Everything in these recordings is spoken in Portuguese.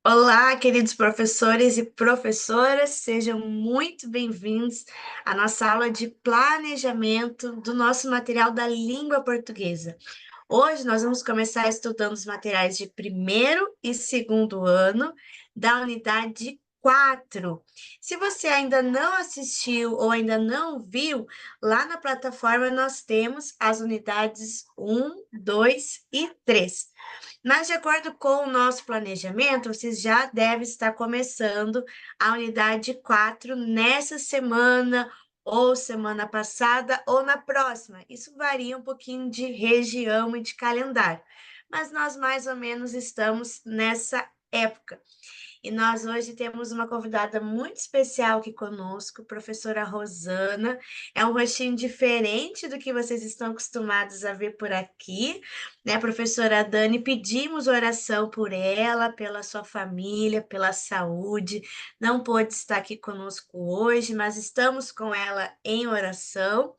Olá, queridos professores e professoras, sejam muito bem-vindos à nossa aula de planejamento do nosso material da língua portuguesa. Hoje nós vamos começar estudando os materiais de primeiro e segundo ano da unidade 4. Se você ainda não assistiu ou ainda não viu, lá na plataforma nós temos as unidades um, 2 e 3. Mas, de acordo com o nosso planejamento, vocês já devem estar começando a unidade 4 nessa semana, ou semana passada, ou na próxima. Isso varia um pouquinho de região e de calendário, mas nós mais ou menos estamos nessa época. E nós hoje temos uma convidada muito especial aqui conosco, professora Rosana. É um rostinho diferente do que vocês estão acostumados a ver por aqui, né, professora Dani? Pedimos oração por ela, pela sua família, pela saúde. Não pôde estar aqui conosco hoje, mas estamos com ela em oração.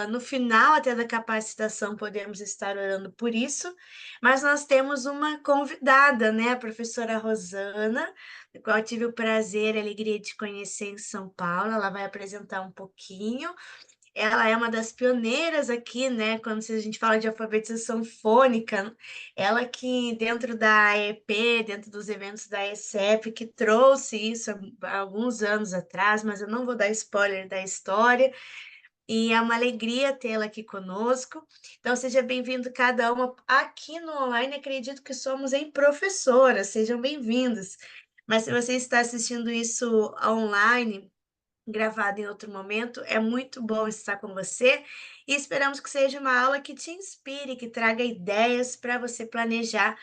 No final até da capacitação podemos estar orando por isso, mas nós temos uma convidada, né, a professora Rosana, a qual eu tive o prazer e a alegria de conhecer em São Paulo. Ela vai apresentar um pouquinho. Ela é uma das pioneiras aqui, né, quando a gente fala de alfabetização fônica, ela que dentro da AEP, dentro dos eventos da ESEP, que trouxe isso há alguns anos atrás, mas eu não vou dar spoiler da história, e é uma alegria tê-la aqui conosco. Então, seja bem-vindo cada uma. Aqui no online, acredito que somos em professoras, sejam bem-vindos. Mas se você está assistindo isso online, gravado em outro momento, é muito bom estar com você e esperamos que seja uma aula que te inspire, que traga ideias para você planejar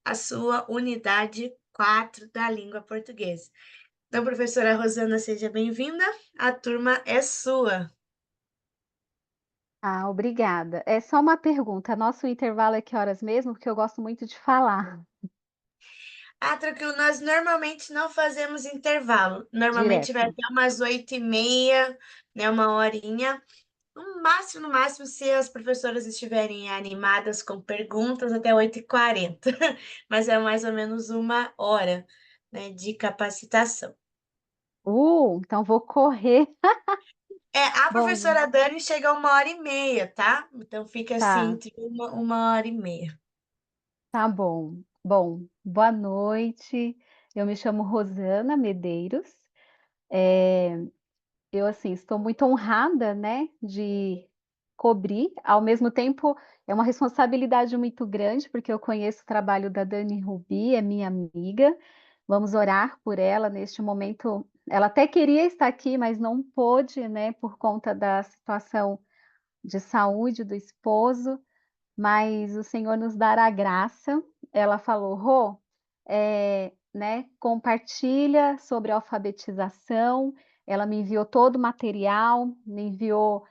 a sua unidade 4 da língua portuguesa. Então, professora Rosana, seja bem-vinda. A turma é sua. Ah, obrigada. É só uma pergunta, nosso intervalo é que horas mesmo? Porque eu gosto muito de falar. Ah, tranquilo, nós normalmente não fazemos intervalo. Normalmente vai Direto. até umas 8h30, né, uma horinha. No máximo, se as professoras estiverem animadas com perguntas, até 8h40. Mas é mais ou menos uma hora, né, de capacitação. Então vou correr. É, a Bom, professora Dani chega a 1h30, tá? Então fica assim, tá, entre uma hora e meia. tá bom. Bom, boa noite. Eu me chamo Rosana Medeiros. É, eu, assim, estou muito honrada, né, de cobrir. Ao mesmo tempo, é uma responsabilidade muito grande, porque eu conheço o trabalho da Dani Rubi, é minha amiga. Vamos orar por ela neste momento. Ela até queria estar aqui, mas não pôde, né, por conta da situação de saúde do esposo, mas o Senhor nos dará graça. Ela falou: Rô, né, compartilha sobre alfabetização. Ela me enviou todo o material, me enviou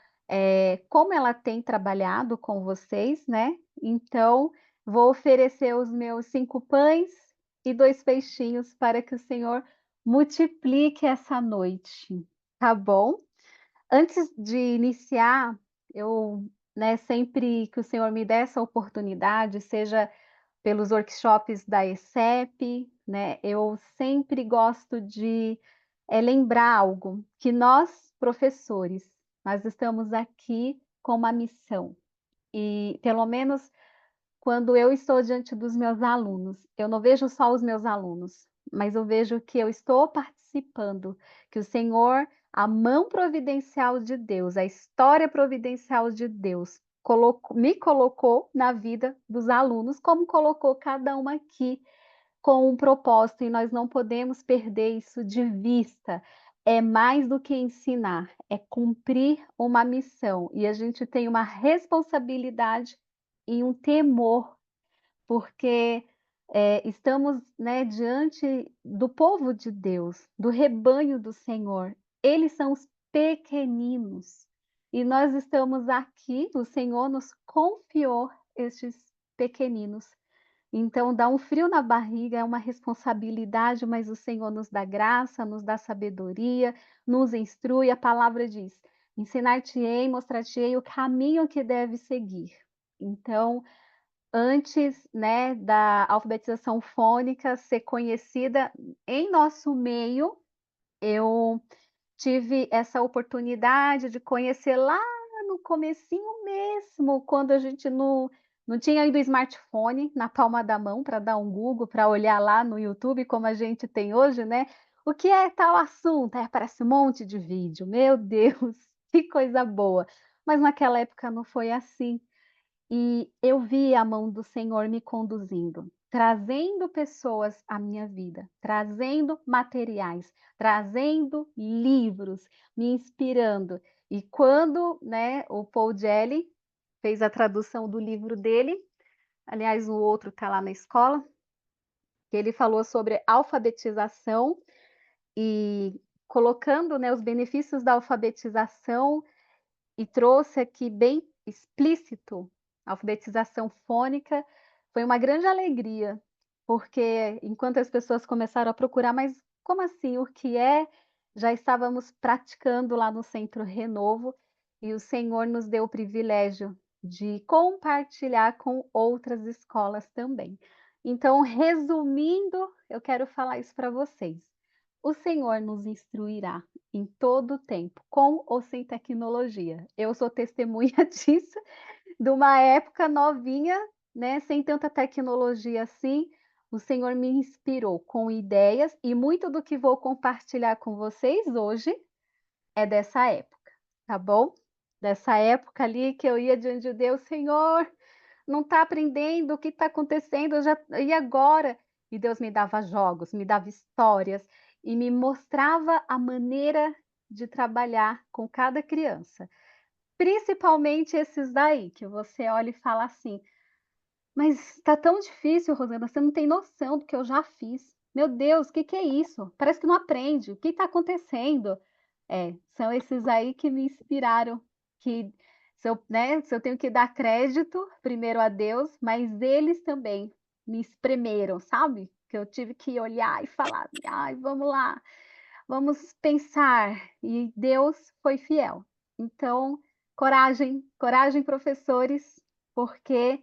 como ela tem trabalhado com vocês, né? Então, vou oferecer os meus 5 pães e 2 peixinhos para que o Senhor multiplique essa noite, tá bom? Antes de iniciar, eu, né, sempre que o Senhor me der essa oportunidade, seja pelos workshops da ESEP, né, eu sempre gosto de lembrar algo, que nós, professores, nós estamos aqui com uma missão. E, pelo menos, quando eu estou diante dos meus alunos, eu não vejo só os meus alunos, mas eu vejo que eu estou participando, que o Senhor, a mão providencial de Deus, a história providencial de Deus, me colocou na vida dos alunos, como colocou cada um aqui com um propósito, e nós não podemos perder isso de vista. É mais do que ensinar, é cumprir uma missão, e a gente tem uma responsabilidade e um temor, porque estamos, né, diante do povo de Deus, do rebanho do Senhor. Eles são os pequeninos e nós estamos aqui, o Senhor nos confiou estes pequeninos. Então dá um frio na barriga, é uma responsabilidade, mas o Senhor nos dá graça, nos dá sabedoria, nos instrui. A palavra diz: ensinar-te-ei, mostrar-te-ei o caminho que deve seguir. Então, antes, né, da alfabetização fônica ser conhecida em nosso meio, eu tive essa oportunidade de conhecer lá no comecinho mesmo, quando a gente não tinha ainda o smartphone na palma da mão para dar um Google, para olhar lá no YouTube como a gente tem hoje, né. O que é tal assunto? Aí aparece um monte de vídeo, meu Deus, que coisa boa. Mas naquela época não foi assim. E eu vi a mão do Senhor me conduzindo, trazendo pessoas à minha vida, trazendo materiais, trazendo livros, me inspirando. E quando, né, o Paul Gelli fez a tradução do livro dele, aliás, o outro está lá na escola, que ele falou sobre alfabetização e colocando, né, os benefícios da alfabetização e trouxe aqui bem explícito a alfabetização fônica, foi uma grande alegria, porque enquanto as pessoas começaram a procurar: "Mas como assim? O que é?", já estávamos praticando lá no Centro Renovo, e o Senhor nos deu o privilégio de compartilhar com outras escolas também. Então, resumindo, eu quero falar isso para vocês: o Senhor nos instruirá em todo o tempo, com ou sem tecnologia. Eu sou testemunha disso, de uma época novinha, né, sem tanta tecnologia assim, o Senhor me inspirou com ideias e muito do que vou compartilhar com vocês hoje é dessa época, tá bom? Dessa época ali que eu ia diante de Deus: "Senhor, não está aprendendo, o que está acontecendo? Eu já e agora?". E Deus me dava jogos, me dava histórias e me mostrava a maneira de trabalhar com cada criança, principalmente esses daí, que você olha e fala assim: "Mas está tão difícil, Rosana, você não tem noção do que eu já fiz. Meu Deus, o que que é isso? Parece que não aprende, o que está acontecendo?". É, são esses aí que me inspiraram, que se eu tenho que dar crédito primeiro a Deus, mas eles também me espremeram, sabe? Que eu tive que olhar e falar: "Ai, vamos lá, vamos pensar", e Deus foi fiel. Então, coragem, coragem professores, porque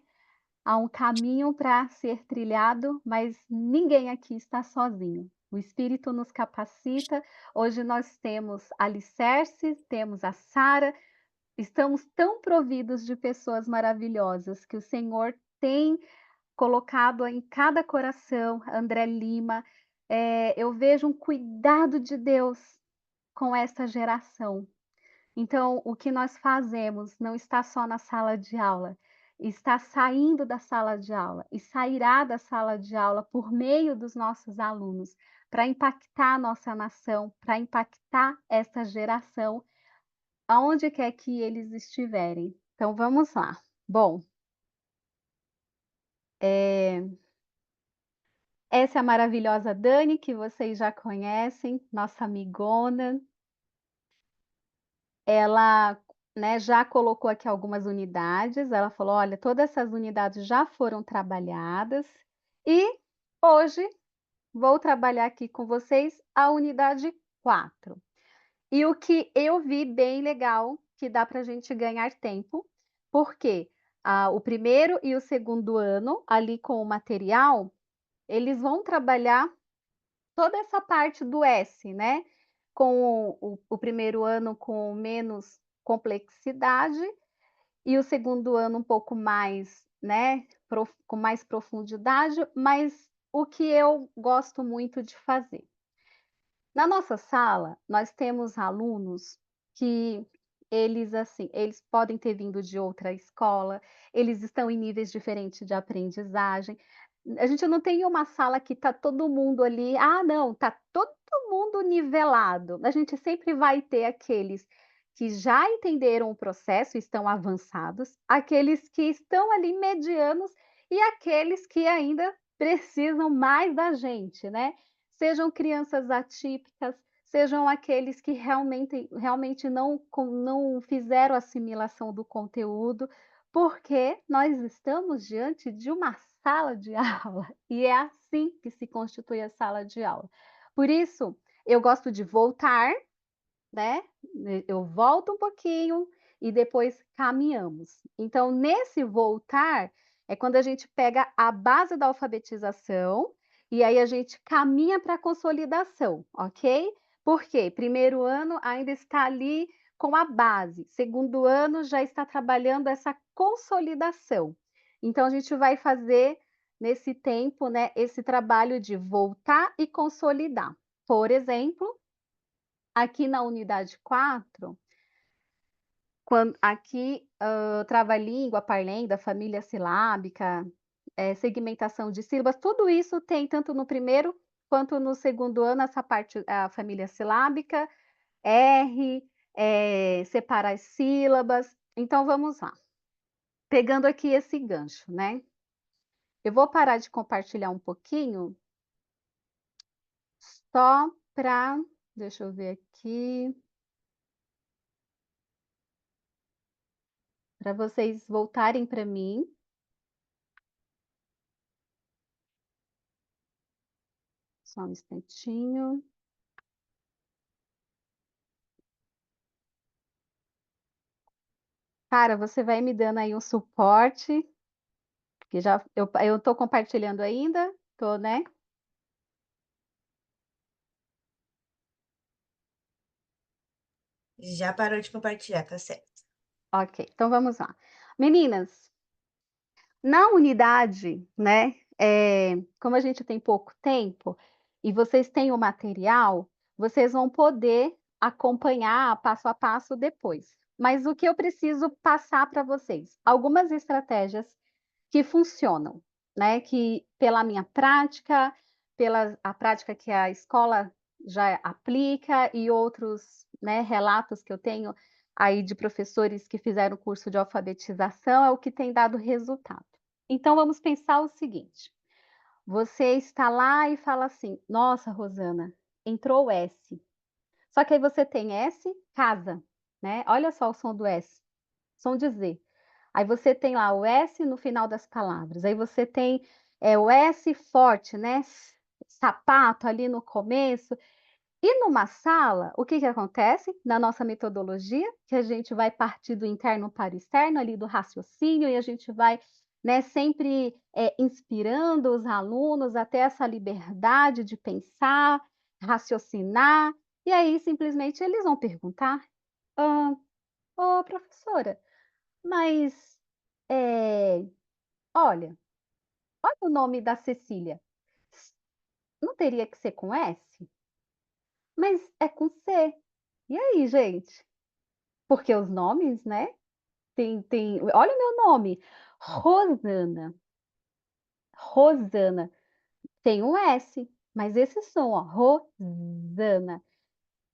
há um caminho para ser trilhado, mas ninguém aqui está sozinho. O Espírito nos capacita. Hoje nós temos alicerce, temos a Sara, estamos tão providos de pessoas maravilhosas que o Senhor tem colocado em cada coração. André Lima, eu vejo um cuidado de Deus com essa geração. Então, o que nós fazemos não está só na sala de aula, está saindo da sala de aula e sairá da sala de aula por meio dos nossos alunos, para impactar a nossa nação, para impactar essa geração, aonde quer que eles estiverem. Então vamos lá. Bom, essa é a maravilhosa Dani, que vocês já conhecem, nossa amigona. Ela, né, já colocou aqui algumas unidades, ela falou: "Olha, todas essas unidades já foram trabalhadas e hoje vou trabalhar aqui com vocês a unidade 4". E o que eu vi bem legal, que dá para a gente ganhar tempo, porque, o primeiro e o segundo ano, ali com o material, eles vão trabalhar toda essa parte do S, né, com o primeiro ano com menos complexidade e o segundo ano um pouco mais, né, com mais profundidade, mas o que eu gosto muito de fazer. Na nossa sala, nós temos alunos que eles, assim, eles podem ter vindo de outra escola, eles estão em níveis diferentes de aprendizagem. A gente não tem uma sala que está todo mundo ali, "Ah, não, está todo mundo nivelado". A gente sempre vai ter aqueles que já entenderam o processo, estão avançados, aqueles que estão ali medianos e aqueles que ainda precisam mais da gente, né. Sejam crianças atípicas, sejam aqueles que realmente não fizeram assimilação do conteúdo, porque nós estamos diante de uma sala de aula, e é assim que se constitui a sala de aula. Por isso, eu gosto de voltar, né, eu volto um pouquinho e depois caminhamos. Então, nesse voltar, é quando a gente pega a base da alfabetização e aí a gente caminha para a consolidação, ok? Por quê? Primeiro ano ainda está ali com a base, segundo ano já está trabalhando essa consolidação. Então, a gente vai fazer nesse tempo, né, esse trabalho de voltar e consolidar. Por exemplo, aqui na unidade 4, aqui, trava-língua, parlenda, família silábica, segmentação de sílabas, tudo isso tem tanto no primeiro quanto no segundo ano, essa parte, a família silábica, R, separar as sílabas. Então vamos lá, pegando aqui esse gancho, né. Eu vou parar de compartilhar um pouquinho, só para, deixa eu ver aqui, para vocês voltarem para mim. Só um instantinho. Cara, você vai me dando aí um suporte, que já eu tô compartilhando ainda? Tô, né? Já parou de compartilhar, tá certo. Ok, então vamos lá. Meninas, na unidade, né, como a gente tem pouco tempo e vocês têm o material, vocês vão poder acompanhar passo a passo depois. Mas o que eu preciso passar para vocês? Algumas estratégias que funcionam, né, que pela minha prática, pela a prática que a escola já aplica e outros, né, relatos que eu tenho aí de professores que fizeram o curso de alfabetização, é o que tem dado resultado. Então vamos pensar o seguinte: você está lá e fala assim: "Nossa, Rosana, entrou o S". Só que aí você tem S, casa, né, olha só o som do S, som de Z. Aí você tem lá o S no final das palavras, aí você tem, o S forte, né, sapato ali no começo. E numa sala, o que que acontece na nossa metodologia? Que a gente vai partir do interno para o externo, ali do raciocínio, e a gente vai, né, sempre, inspirando os alunos a ter essa liberdade de pensar, raciocinar, e aí simplesmente eles vão perguntar: "Hã, ô professora, mas, eh, olha, olha o nome da Cecília, não teria que ser com S? Mas é com C. E aí, gente?" Porque os nomes, né, tem olha o meu nome, Rosana, Rosana, tem um S, mas esse som, ó, Rosana.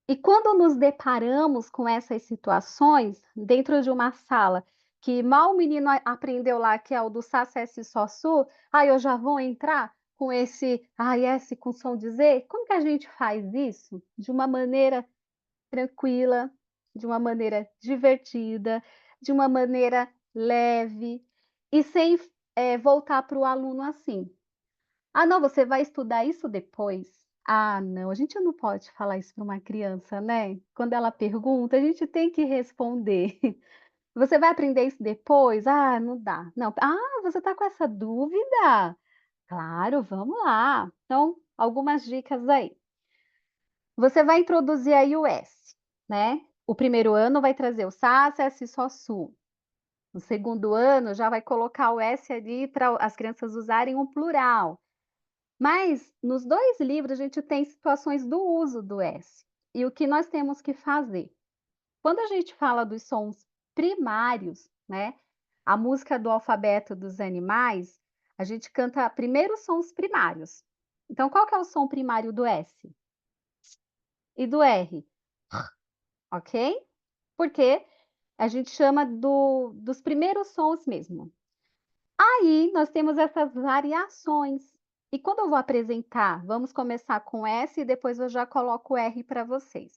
E quando nos deparamos com essas situações, dentro de uma sala, que mal o menino aprendeu lá que é o do Sa, Se, Se, Sol, Su, aí eu já vou entrar com esse, ai, S com som de Z? Como que a gente faz isso? De uma maneira tranquila, de uma maneira divertida, de uma maneira leve e sem, voltar para o aluno assim: "Ah, não, você vai estudar isso depois?". Ah, não, a gente não pode falar isso para uma criança, né. Quando ela pergunta, a gente tem que responder. "Você vai aprender isso depois?". "Ah, não dá". "Não". "Ah, você está com essa dúvida? Claro, vamos lá". Então, algumas dicas aí. Você vai introduzir aí o S, né. O primeiro ano vai trazer o Sa, Se, Si, Sol, Su. No segundo ano já vai colocar o S ali para as crianças usarem um plural. Mas nos 2 livros a gente tem situações do uso do S. E o que nós temos que fazer? Quando a gente fala dos sons primários, né, a música do alfabeto dos animais, a gente canta primeiro os sons primários. Então qual que é o som primário do S? E do R? Ok? Porque a gente chama dos primeiros sons mesmo. Aí nós temos essas variações. E quando eu vou apresentar, vamos começar com S e depois eu já coloco o R para vocês.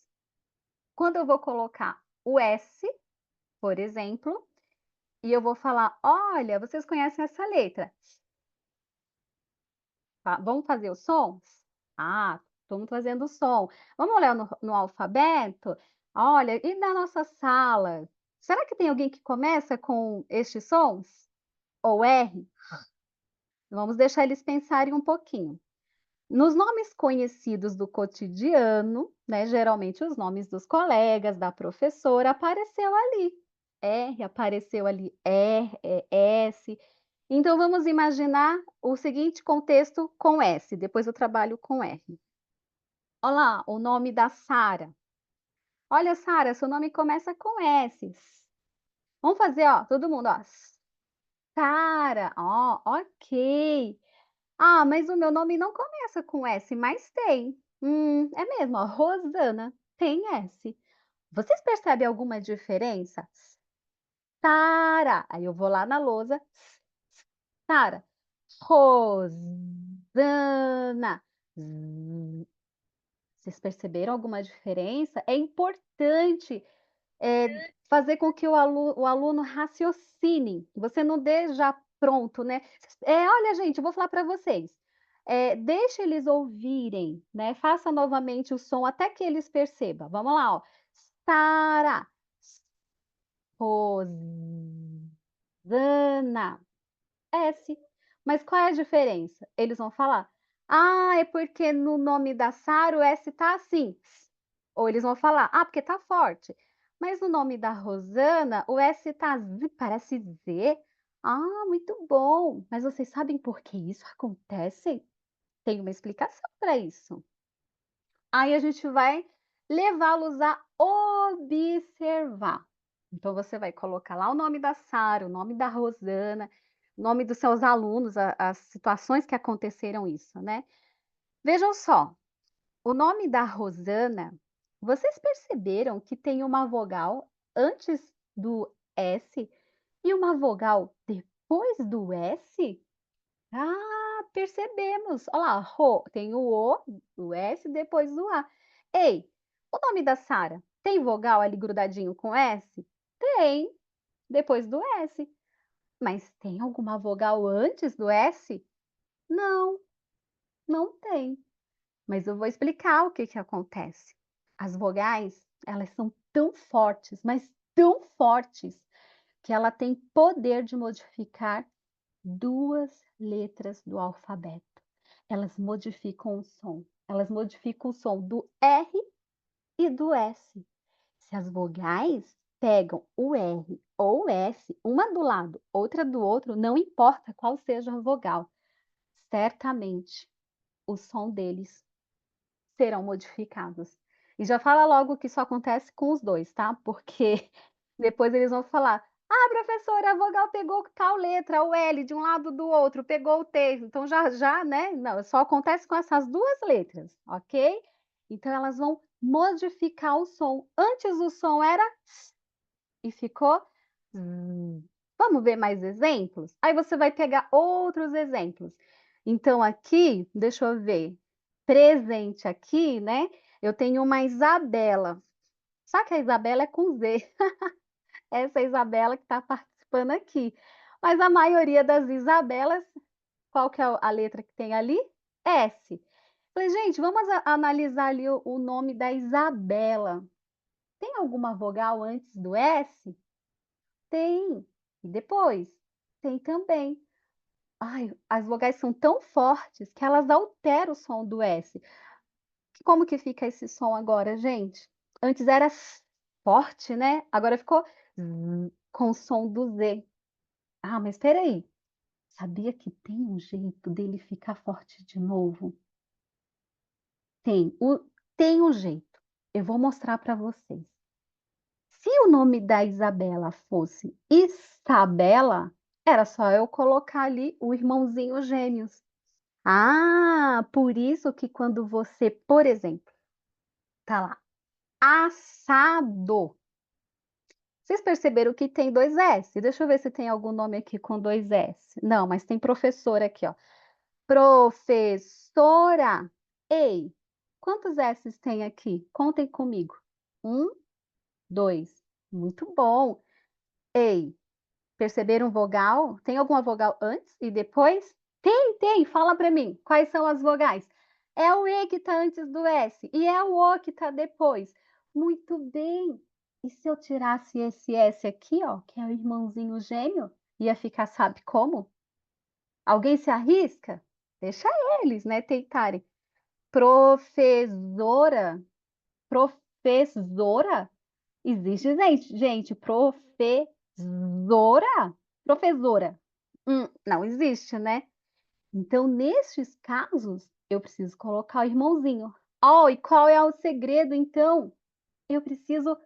Quando eu vou colocar o S, por exemplo, e eu vou falar: "Olha, vocês conhecem essa letra? Vamos fazer os sons? Ah, estamos fazendo o som. Vamos olhar no alfabeto? Olha, e na nossa sala? Será que tem alguém que começa com estes sons?". ou R? Vamos deixar eles pensarem um pouquinho. Nos nomes conhecidos do cotidiano, né, geralmente os nomes dos colegas, da professora, apareceu ali. R, apareceu ali S. Então vamos imaginar o seguinte contexto com S, depois eu trabalho com R. Olha lá, o nome da Sara. Olha, Sara, seu nome começa com S. Vamos fazer, ó, todo mundo, ó. Sara, ó, ok. Ah, mas o meu nome não começa com S, mas tem. É mesmo, ó, Rosana tem S. Vocês percebem alguma diferença? Sara, aí eu vou lá na lousa. Sara, Rosana. Vocês perceberam alguma diferença? É importante fazer com que o aluno raciocine, você não dê já pronto, né. Olha gente, eu vou falar para vocês, deixa eles ouvirem, né, faça novamente o som até que eles percebam. Vamos lá, ó. Sara, Rosana, S. Mas qual é a diferença? Eles vão falar: "Ah, é porque no nome da Sara o S tá assim". Ou eles vão falar: "Ah, porque tá forte". Mas no nome da Rosana o S tá Z, parece Z. Ah, muito bom. Mas vocês sabem por que isso acontece? Tem uma explicação para isso. Aí a gente vai levá-los a observar. Então você vai colocar lá o nome da Sara, o nome da Rosana, o nome dos seus alunos, as situações que aconteceram isso, né. Vejam só, o nome da Rosana, vocês perceberam que tem uma vogal antes do S e uma vogal depois do S? Ah, percebemos. Olha lá, tem o S depois do A. Ei, o nome da Sara tem vogal ali grudadinho com S? Tem, depois do S. Mas tem alguma vogal antes do S? Não, não tem. Mas eu vou explicar o que que acontece. As vogais, elas são tão fortes, mas tão fortes, que ela tem poder de modificar 2 letras do alfabeto. Elas modificam o som. Elas modificam o som do R e do S. Se as vogais pegam o R ou o S, uma do lado, outra do outro, não importa qual seja a vogal, certamente o som deles serão modificados. E já fala logo que isso acontece com os 2, tá? Porque depois eles vão falar: "Ah, professora, a vogal pegou tal letra, o L de um lado do outro, pegou o T", então já, né, não, só acontece com essas 2 letras, ok? Então elas vão modificar o som. Antes o som era S e ficou Z. Vamos ver mais exemplos? Aí você vai pegar outros exemplos. Então aqui, deixa eu ver, presente aqui, né, eu tenho uma Isabela. Só que a Isabela é com Z. Essa Isabela que está participando aqui. Mas a maioria das Isabelas, qual que é a letra que tem ali? S. Falei: "Gente, vamos analisar ali o nome da Isabela. Tem alguma vogal antes do S?" Tem. E depois? Tem também. Ai, as vogais são tão fortes que elas alteram o som do S. Como que fica esse som agora, gente? Antes era forte, né, agora ficou com o som do Z. Ah, mas espera aí, sabia que tem um jeito dele ficar forte de novo? Tem, tem um jeito. Eu vou mostrar para vocês. Se o nome da Isabela fosse Isabela, era só eu colocar ali o irmãozinho gêmeos. Ah, por isso que quando você, por exemplo, tá lá, assado. Vocês perceberam que tem 2 S? Deixa eu ver se tem algum nome aqui com 2 S. Não, mas tem professora aqui, ó. Professora. Ei, quantos S's tem aqui? Contem comigo. 1, 2. Muito bom. Ei, perceberam vogal? Tem alguma vogal antes e depois? Tem. Fala para mim. Quais são as vogais? É o E que está antes do S e é o O que está depois. Muito bem. E se eu tirasse esse S aqui, ó, que é o irmãozinho gêmeo? ia ficar sabe como? Alguém se arrisca? Deixa eles, né, tentarem. Professora, professora? Existe gente, professora? Professora. Não existe, né. Então, nestes casos, eu preciso colocar o irmãozinho. Oh, e qual é o segredo então? Eu preciso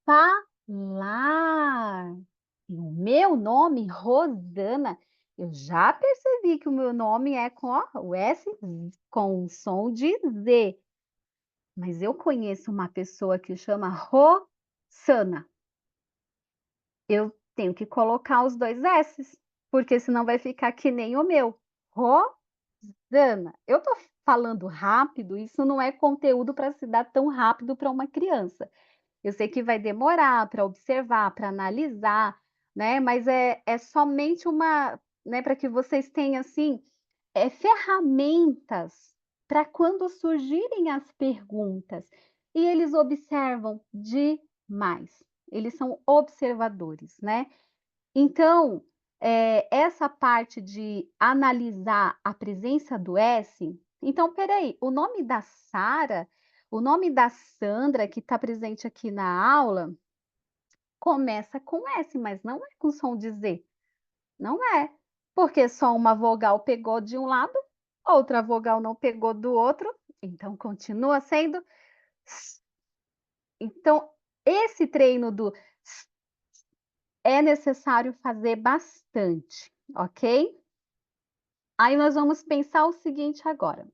falar. E o meu nome, Rosana, eu já percebi que o meu nome é com ó, o S com o som de Z, mas eu conheço uma pessoa que chama Rosana. Eu tenho que colocar os 2 S's, porque senão vai ficar que nem o meu, Rosana. Eu tô falando rápido, isso não é conteúdo para se dar tão rápido para uma criança. Eu sei que vai demorar para observar, para analisar, né, mas é somente uma, né, para que vocês tenham, assim, ferramentas para quando surgirem as perguntas. E eles observam demais, eles são observadores, né. Então, essa parte de analisar a presença do S, então espera aí, o nome da Sara, o nome da Sandra que está presente aqui na aula, começa com S, mas não é com som de Z, não é, porque só uma vogal pegou de um lado, outra vogal não pegou do outro, então continua sendo S. Então, esse treino do S é necessário fazer bastante, ok? Aí nós vamos pensar o seguinte agora: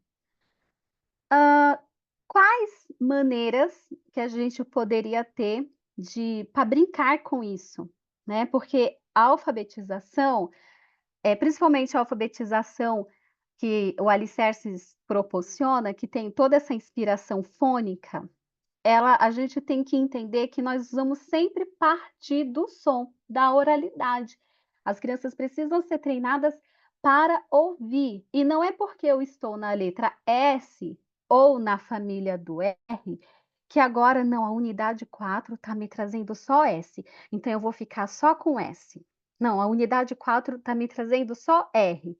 quais maneiras que a gente poderia ter de para brincar com isso, né, porque a alfabetização, principalmente a alfabetização que o Alicerces proporciona, que tem toda essa inspiração fônica, a gente tem que entender que nós vamos sempre partir do som, da oralidade. As crianças precisam ser treinadas para ouvir, e não é porque eu estou na letra S ou na família do R, que agora não, a unidade 4 está me trazendo só S, então eu vou ficar só com S. Não, a unidade 4 está me trazendo só R.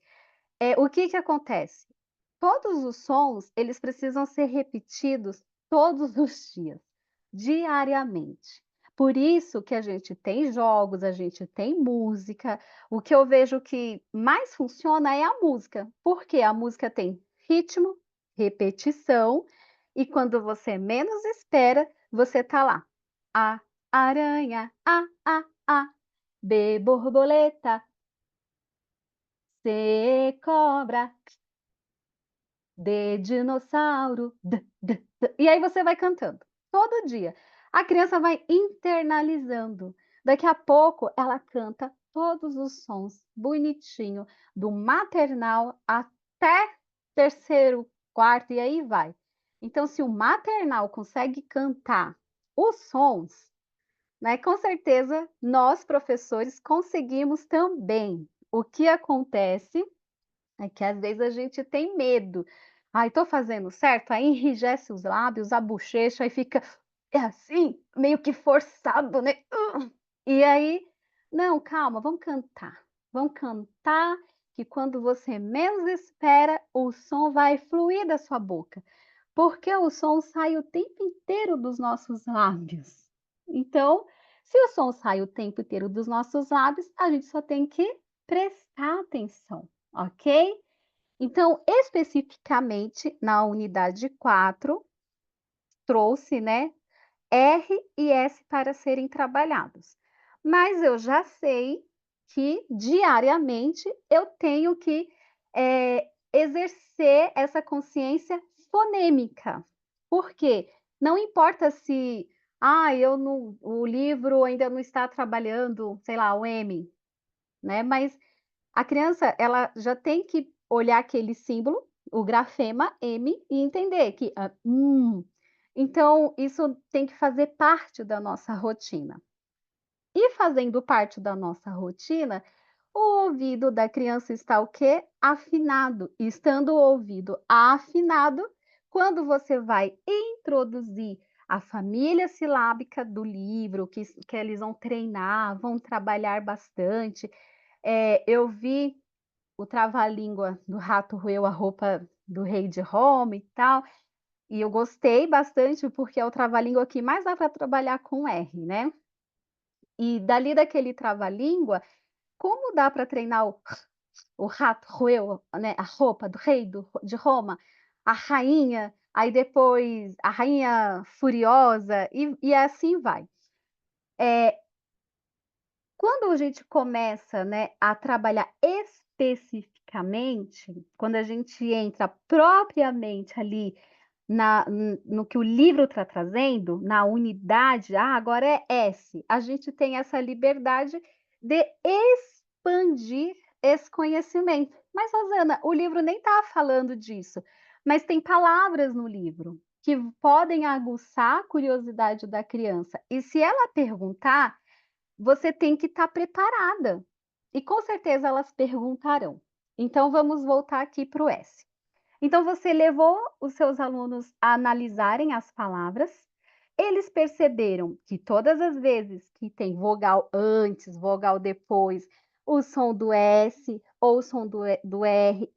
O que que acontece? Todos os sons, eles precisam ser repetidos todos os dias, diariamente. Por isso que a gente tem jogos, a gente tem música. O que eu vejo que mais funciona é a música, porque a música tem ritmo, repetição, e quando você menos espera, você tá lá. A aranha, a, B borboleta, C cobra, D dinossauro, e aí você vai cantando, todo dia. A criança vai internalizando. Daqui a pouco ela canta todos os sons bonitinho, do maternal até terceiro, quarto e aí vai. Então se o maternal consegue cantar os sons, né, com certeza nós professores conseguimos também. O que acontece é que às vezes a gente tem medo. "Ai, tô fazendo certo?" Aí enrijece os lábios, a bochecha, aí fica é assim, meio que forçado, né. E aí não, calma, vamos cantar que quando você menos espera, o som vai fluir da sua boca, porque o som sai o tempo inteiro dos nossos lábios. Então, se o som sai o tempo inteiro dos nossos lábios, a gente só tem que prestar atenção, ok? Então, especificamente na unidade 4 trouxe, né, R e S para serem trabalhados. Mas eu já sei que diariamente eu tenho que, exercer essa consciência fonêmica. Por quê? Não importa se, eu não o livro ainda não está trabalhando, sei lá, o M, né, mas a criança, ela já tem que olhar aquele símbolo, o grafema M, e entender que, então isso tem que fazer parte da nossa rotina. E fazendo parte da nossa rotina, o ouvido da criança está o quê? Afinado. E estando o ouvido afinado, quando você vai introduzir a família silábica do livro, que eles vão treinar, vão trabalhar bastante, Eu vi o Trava-Língua do Rato Roeu a Roupa do Rei de Roma e tal, e eu gostei bastante, porque é o trava-língua que mais dá para trabalhar com R, né. E dali daquele trava-língua, como dá para treinar o rato roeu, né, a roupa do rei de Roma, a rainha, aí depois a rainha furiosa e assim vai. Quando a gente começa, né, a trabalhar especificamente, quando a gente entra propriamente ali no que o livro está trazendo, na unidade, agora é S, a gente tem essa liberdade de expandir esse conhecimento. Mas, Rosana, o livro nem está falando disso, mas tem palavras no livro que podem aguçar a curiosidade da criança. E se ela perguntar, você tem que estar preparada. E com certeza elas perguntarão. Então vamos voltar aqui para o S. Então você levou os seus alunos a analisarem as palavras, eles perceberam que todas as vezes que tem vogal antes, vogal depois, o som do S ou o som do R,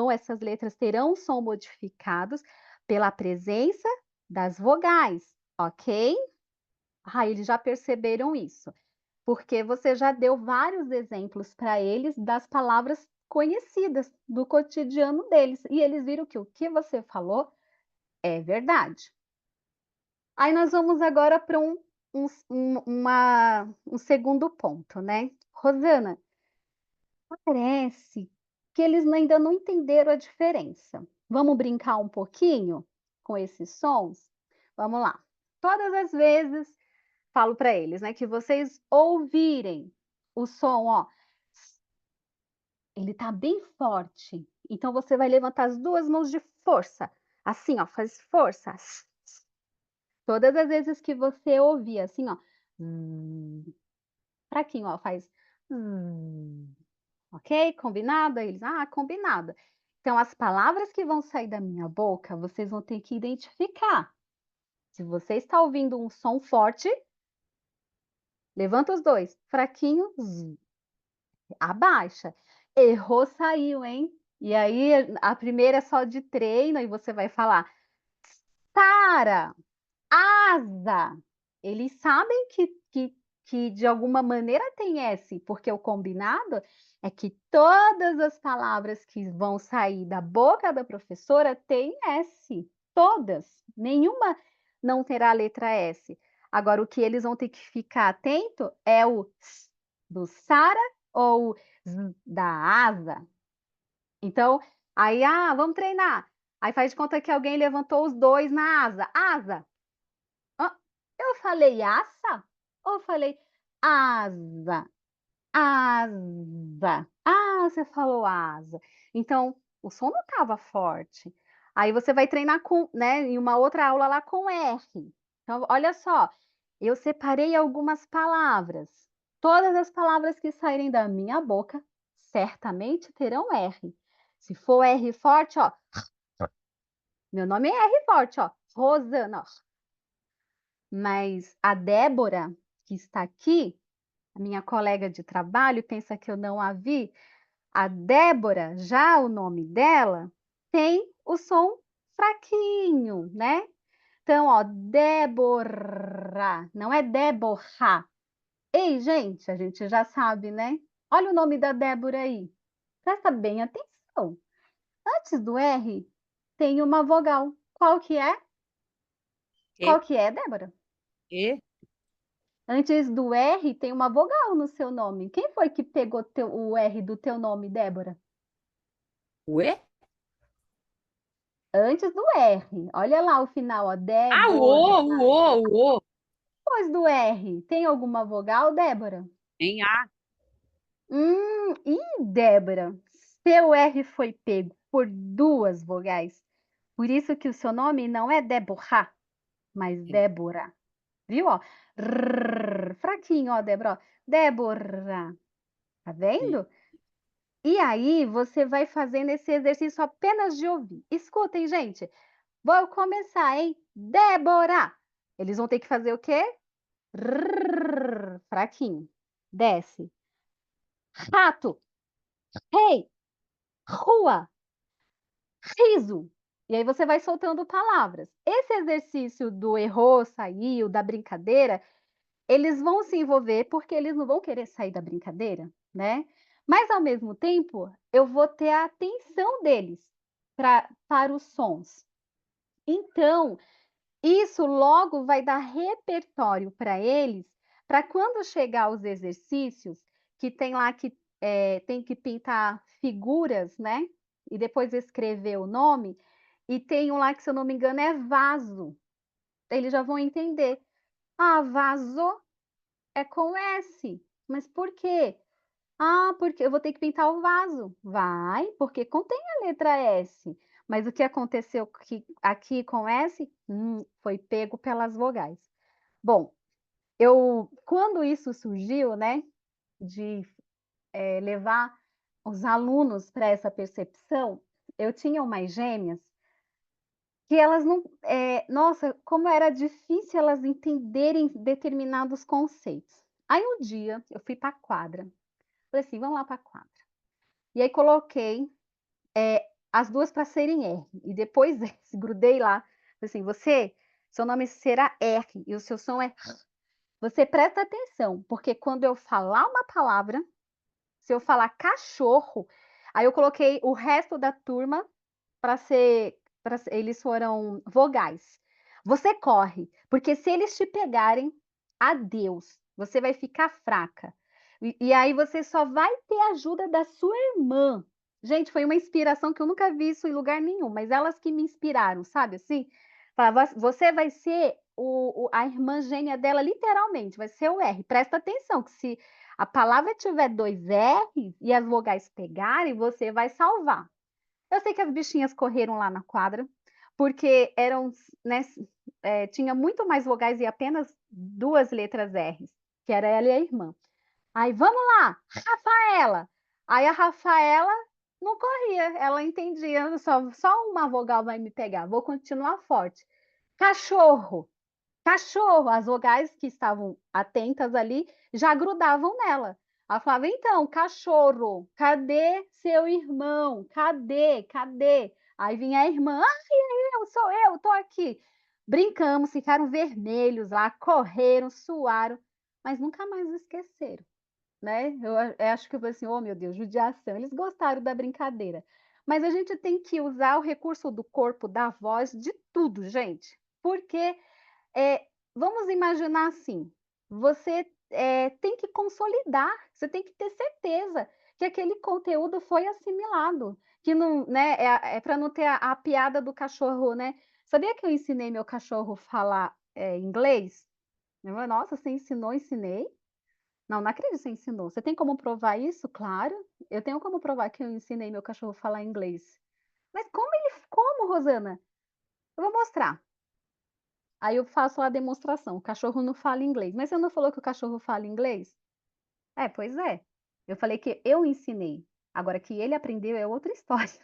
essas letras terão som modificados pela presença das vogais, ok? Eles já perceberam isso, porque você já deu vários exemplos para eles das palavras conhecidas do cotidiano deles, e eles viram que o que você falou é verdade. Aí nós vamos agora para um segundo ponto, né. Rosana, parece que eles ainda não entenderam a diferença. Vamos brincar um pouquinho com esses sons? Vamos lá. Todas as vezes falo para eles, né, que vocês ouvirem o som, ó, ele tá bem forte, então você vai levantar as 2 mãos de força, assim, ó, faz força. Todas as vezes que você ouvir assim, ó, fraquinho, ó, faz, ok? Combinado? Aí eles: "Ah, combinado". Então as palavras que vão sair da minha boca, vocês vão ter que identificar. Se você está ouvindo um som forte, levanta os 2, fraquinho, abaixa. Errou, saiu, hein. E aí a primeira é só de treino, aí você vai falar: "Tara, asa". Eles sabem que de alguma maneira tem S, porque o combinado é que todas as palavras que vão sair da boca da professora têm S, todas, nenhuma não terá a letra S. Agora o que eles vão ter que ficar atento é o S do Sara ou o Z da asa. Então, aí: vamos treinar". Aí faz de conta que alguém levantou os 2 na asa. "Asa". Hã, eu falei aça ou eu falei asa? Asa. Ah, você falou asa. Então, o som não estava forte. Aí você vai treinar com, né, em uma outra aula lá com R. Então, olha só, eu separei algumas palavras. Todas as palavras que saírem da minha boca certamente terão R. Se for R forte, ó, meu nome é R forte, ó, Rosana, ó. Mas a Débora, que está aqui, a minha colega de trabalho, pensa que eu não a vi. A Débora, já o nome dela, tem o som fraquinho, né. Então, ó, Débora, não é Déborra. Ei, gente, a gente já sabe, né. Olha o nome da Débora aí, presta bem atenção. Antes do R, tem uma vogal. Qual que é? E, Qual que é, Débora? e, Antes do R tem uma vogal no seu nome. Quem foi que pegou o R do teu nome, Débora? ué? Antes do R. Olha lá o final, ó, Ah, Débora. o, Depois do R, tem alguma vogal, Débora? em A, Débora, seu R foi pego por 2 vogais. Por isso que o seu nome não é Déborra, mas Débora. Viu, ó? Fraquinho, ó, Débora, ó. Débora. Tá sim. vendo? E aí, você vai fazendo esse exercício apenas de ouvir. Escutem, gente. Vou começar, hein? Débora. Eles vão ter que fazer o quê? Fraquinho. Desce. rato, rei, rua, riso. E aí você vai soltando palavras. Esse exercício do errou, saiu, da brincadeira, eles vão se envolver, porque eles não vão querer sair da brincadeira, né. Mas ao mesmo tempo, eu vou ter a atenção deles para os sons. Então, isso logo vai dar repertório para eles, para quando chegar os exercícios, que tem lá que, tem que pintar figuras, né, e depois escrever o nome, e tem um lá que, se eu não me engano, é vaso. Eles já vão entender: "Ah, vaso é com S, mas por quê?". "Ah, porque eu vou ter que pintar o vaso". "Vai, porque contém a letra S". Mas o que aconteceu aqui com S? Foi pego pelas vogais. Bom, eu quando isso surgiu, né, de, levar os alunos para essa percepção, eu tinha umas gêmeas que elas não nossa, como era difícil elas entenderem determinados conceitos. Aí um dia eu fui para a quadra, falei assim: "Vamos lá para a quadra". E aí coloquei, as 2 para serem R, e depois S, grudei lá, falei assim: "Você, seu nome será R e o seu som é R. Você presta atenção, porque quando eu falar uma palavra, se eu falar cachorro", aí eu coloquei o resto da turma para ser eles foram vogais. "Você corre, porque se eles te pegarem, adeus, você vai ficar fraca. E aí você só vai ter ajuda da sua irmã". Gente, foi uma inspiração que eu nunca vi isso em lugar nenhum, mas elas que me inspiraram, sabe, assim? Falava: "Você vai ser a irmã gêmea dela, literalmente, vai ser o R, presta atenção que se a palavra tiver 2 R's e as vogais pegarem, você vai salvar". Eu sei que as bichinhas correram lá na quadra, porque eram, né, tinha muito mais vogais e apenas 2 letras R's, que era ela e a irmã. Aí: "Vamos lá, Rafaela". Aí a Rafaela não corria, ela entendia: "Só uma vogal vai me pegar, vou continuar forte". Cachorro. Cachorro, as vogais que estavam atentas ali já grudavam nela. Ela falava: "Então, cachorro, cadê seu irmão? Cadê? Cadê?". Aí vinha a irmã: "Ai, sou eu, tô aqui". Brincamos, ficaram vermelhos lá, correram, suaram, mas nunca mais esqueceram, né. Eu acho que eu falei assim: "Oh, meu Deus, judiação". Eles gostaram da brincadeira. Mas a gente tem que usar o recurso do corpo, da voz, de tudo, gente, porque vamos imaginar assim, você, tem que consolidar, você tem que ter certeza que aquele conteúdo foi assimilado, que não, né, pra não ter a piada do cachorro, né. Sabia que eu ensinei meu cachorro falar, inglês? Ele falou: "Nossa, você ensinou?". "Ensinei". "Não, não acredito que você ensinou. Você tem como provar isso?". "Claro, eu tenho como provar que eu ensinei meu cachorro a falar inglês". "Mas como, Rosana?". "Eu vou mostrar". Aí eu faço a demonstração, o cachorro não fala inglês. "Mas você não falou que o cachorro fala inglês?". "É, pois é. Eu falei que eu ensinei, agora que ele aprendeu é outra história".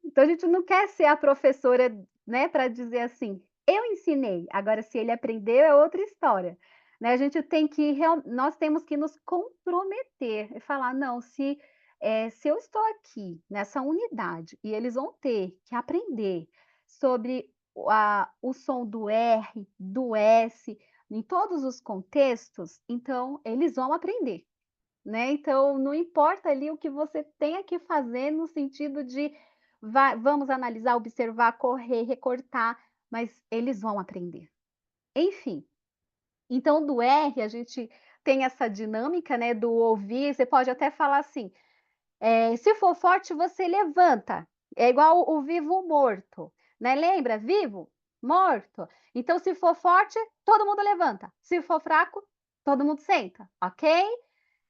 Então a gente não quer ser a professora, né, para dizer assim: "Eu ensinei, agora se ele aprendeu é outra história", né, a gente tem que nós temos que nos comprometer e falar: "Não, se eu estou aqui nessa unidade e eles vão ter que aprender sobre o som do R, do S, em todos os contextos, então eles vão aprender", né. Então não importa ali o que você tenha que fazer no sentido de vamos analisar, observar, correr, recortar, mas eles vão aprender. Enfim, então do R a gente tem essa dinâmica, né, do ouvir, você pode até falar assim, se for forte você levanta, é igual o vivo ou morto, né, lembra? Vivo, morto. Então se for forte, todo mundo levanta, se for fraco, todo mundo senta, ok?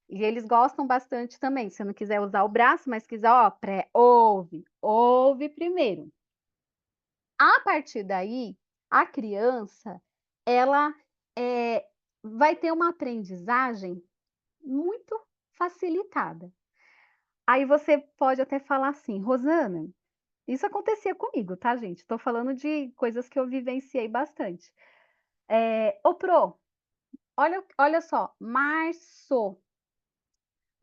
E eles gostam bastante também, se não quiser usar o braço, mas quiser, ó, ouve, ouve primeiro. A partir daí, a criança, ela, vai ter uma aprendizagem muito facilitada. Aí você pode até falar assim: "Rosana", isso acontecia comigo, tá, gente, estou falando de coisas que eu vivenciei bastante. "Ô Pro, olha só, março".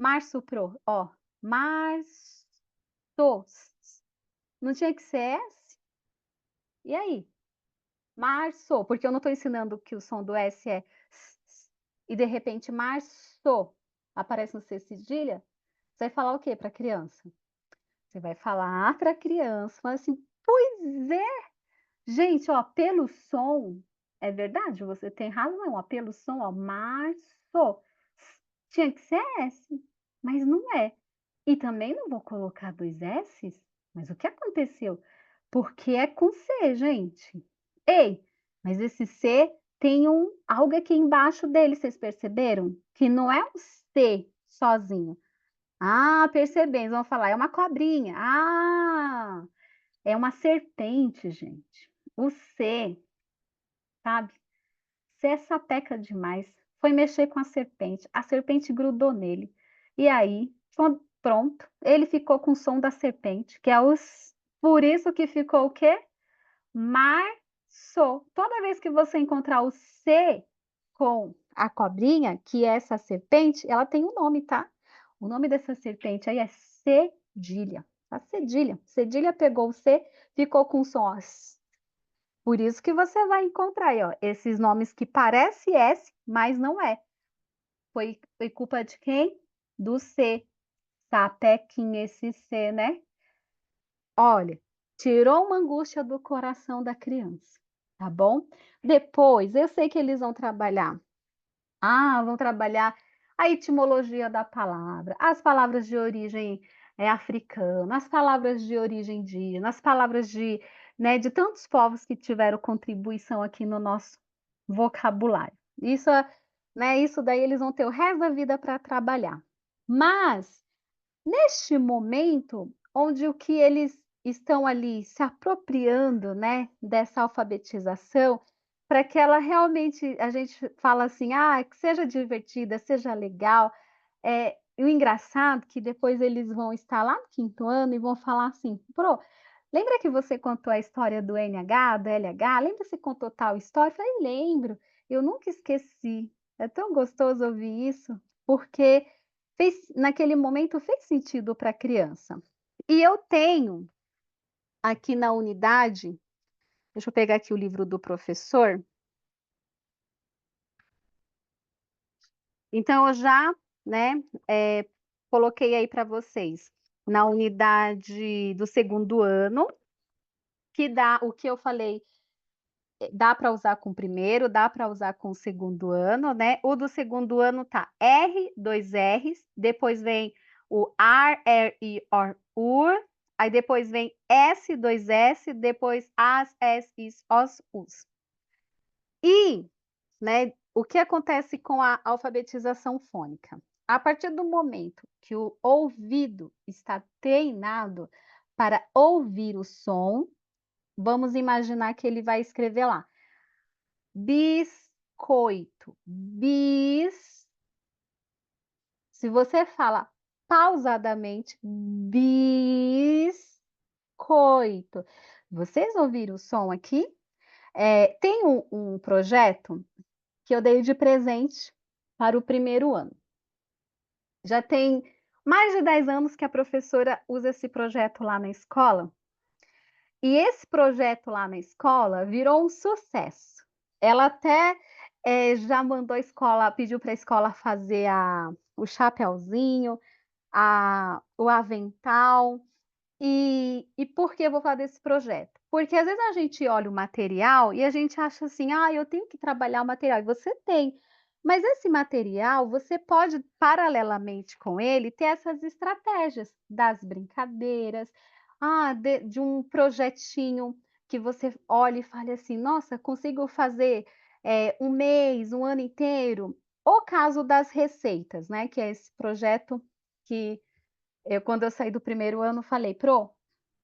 Marsupro, ó, março. Não tinha que ser S? E aí? Março, porque eu não estou ensinando que o som do S é s, e de repente março aparece no C cedilha. Você vai falar o quê para a criança? Você vai falar para a criança, fala assim, pois é, gente, ó, pelo som, é verdade, você tem razão, ó, pelo som, ó, março, tinha que ser S, mas não é. E também não vou colocar 2 S's, mas o que aconteceu? Porque é com C, gente. Ei, mas esse C tem algo aqui embaixo dele, vocês perceberam? Que não é um C sozinho. Ah, percebemos, vamos falar, é uma cobrinha. Ah, é uma serpente, gente. O C, sabe? C é sapeca demais. Foi mexer com a serpente grudou nele. E aí, pronto, ele ficou com o som da serpente, que é os. Por isso que ficou o quê? Março. Toda vez que você encontrar o C com a cobrinha, que é essa serpente, ela tem um nome, tá? O nome dessa serpente aí é cedilha. A cedilha. Cedilha pegou o C, ficou com o som ó, por isso que você vai encontrar aí, ó, esses nomes que parece S, mas não é. Foi culpa de quem? Do C. Sapequinha esse C, né? Olha, tirou uma angústia do coração da criança, tá bom? Depois, eu sei que eles vão trabalhar. Ah, vão trabalhar a etimologia da palavra, as palavras de origem africana, as palavras de origem indígena, as palavras né, de tantos povos que tiveram contribuição aqui no nosso vocabulário. Isso, né, isso daí eles vão ter o resto da vida para trabalhar. Mas neste momento, onde o que eles estão ali se apropriando, né, dessa alfabetização, para que ela realmente, a gente fala assim, que seja divertida, seja legal. E o engraçado é que depois eles vão estar lá no 5º ano e vão falar assim, Pro, lembra que você contou a história do NH, do LH? Lembra que você contou tal história? Eu falei, lembro, eu nunca esqueci. É tão gostoso ouvir isso, porque naquele momento fez sentido para a criança. E eu tenho aqui na unidade, deixa eu pegar aqui o livro do professor. Então, eu já, né, coloquei aí para vocês na unidade do 2º ano, que dá o que eu falei, dá para usar com o primeiro, dá para usar com o 2º ano, né? O do 2º ano tá R, 2 R's, depois vem o ar, I, ur, aí depois vem S, 2 S, depois as, es, is, os, us. E, né, o que acontece com a alfabetização fônica? A partir do momento que o ouvido está treinado para ouvir o som, vamos imaginar que ele vai escrever lá biscoito, Se você fala pausadamente, biscoito. Vocês ouviram o som aqui? Tem um projeto que eu dei de presente para o 1º ano. Já tem mais de 10 anos que a professora usa esse projeto lá na escola. E esse projeto lá na escola virou um sucesso. Ela até já mandou a escola, pediu para a escola fazer o chapeuzinho, o avental. E por que eu vou falar desse projeto? Porque às vezes a gente olha o material e a gente acha assim, eu tenho que trabalhar o material. E você tem. Mas esse material, você pode, paralelamente com ele, ter essas estratégias das brincadeiras, de um projetinho que você olhe e fale assim, nossa, consigo fazer 1 mês, 1 ano inteiro. O caso das receitas, né? Que é esse projeto que quando eu saí do 1º ano, falei, Pro,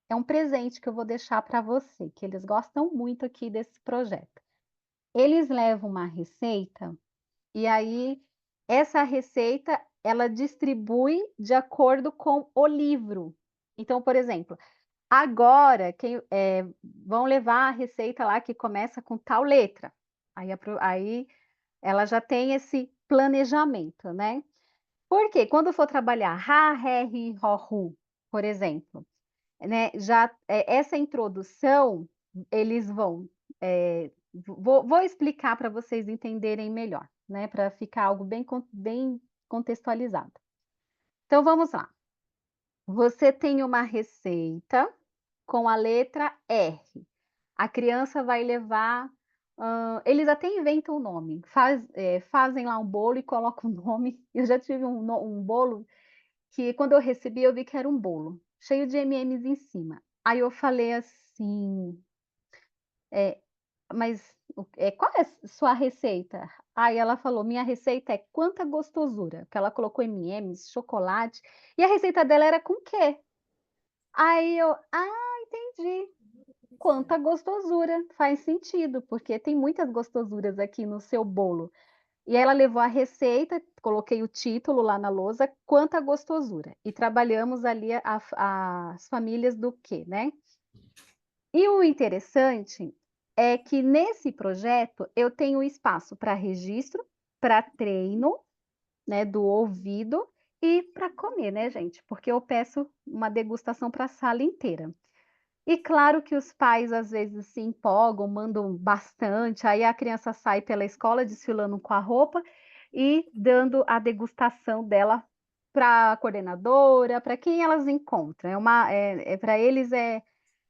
é um presente que eu vou deixar para você, que eles gostam muito aqui desse projeto. Eles levam uma receita e aí essa receita ela distribui de acordo com o livro. Então, por exemplo, agora vão levar a receita lá que começa com tal letra. Aí ela já tem esse planejamento, né? Por quê? Quando for trabalhar ra, ré, ri, ró, ru, por exemplo, né, já essa introdução, eles vão, vou explicar para vocês entenderem melhor, né, para ficar algo bem contextualizado. Então vamos lá. Você tem uma receita com a letra R. A criança vai levar, eles até inventam o nome, fazem lá um bolo e colocam o nome. Eu já tive um bolo que quando eu recebi eu vi que era um bolo, cheio de M&Ms em cima. Aí eu falei assim, mas qual é a sua receita? Aí ela falou, minha receita é quanta gostosura, que ela colocou M&Ms, chocolate, e a receita dela era com quê? Aí eu, entendi. Quanta gostosura, faz sentido, porque tem muitas gostosuras aqui no seu bolo. E ela levou a receita, coloquei o título lá na lousa, quanta gostosura. E trabalhamos ali as famílias do quê, né? E o interessante é que nesse projeto eu tenho espaço para registro, para treino, né, do ouvido e para comer, né, gente? Porque eu peço uma degustação para a sala inteira. E claro que os pais às vezes se empolgam, mandam bastante, aí a criança sai pela escola desfilando com a roupa e dando a degustação dela para a coordenadora, para quem elas encontram. Para eles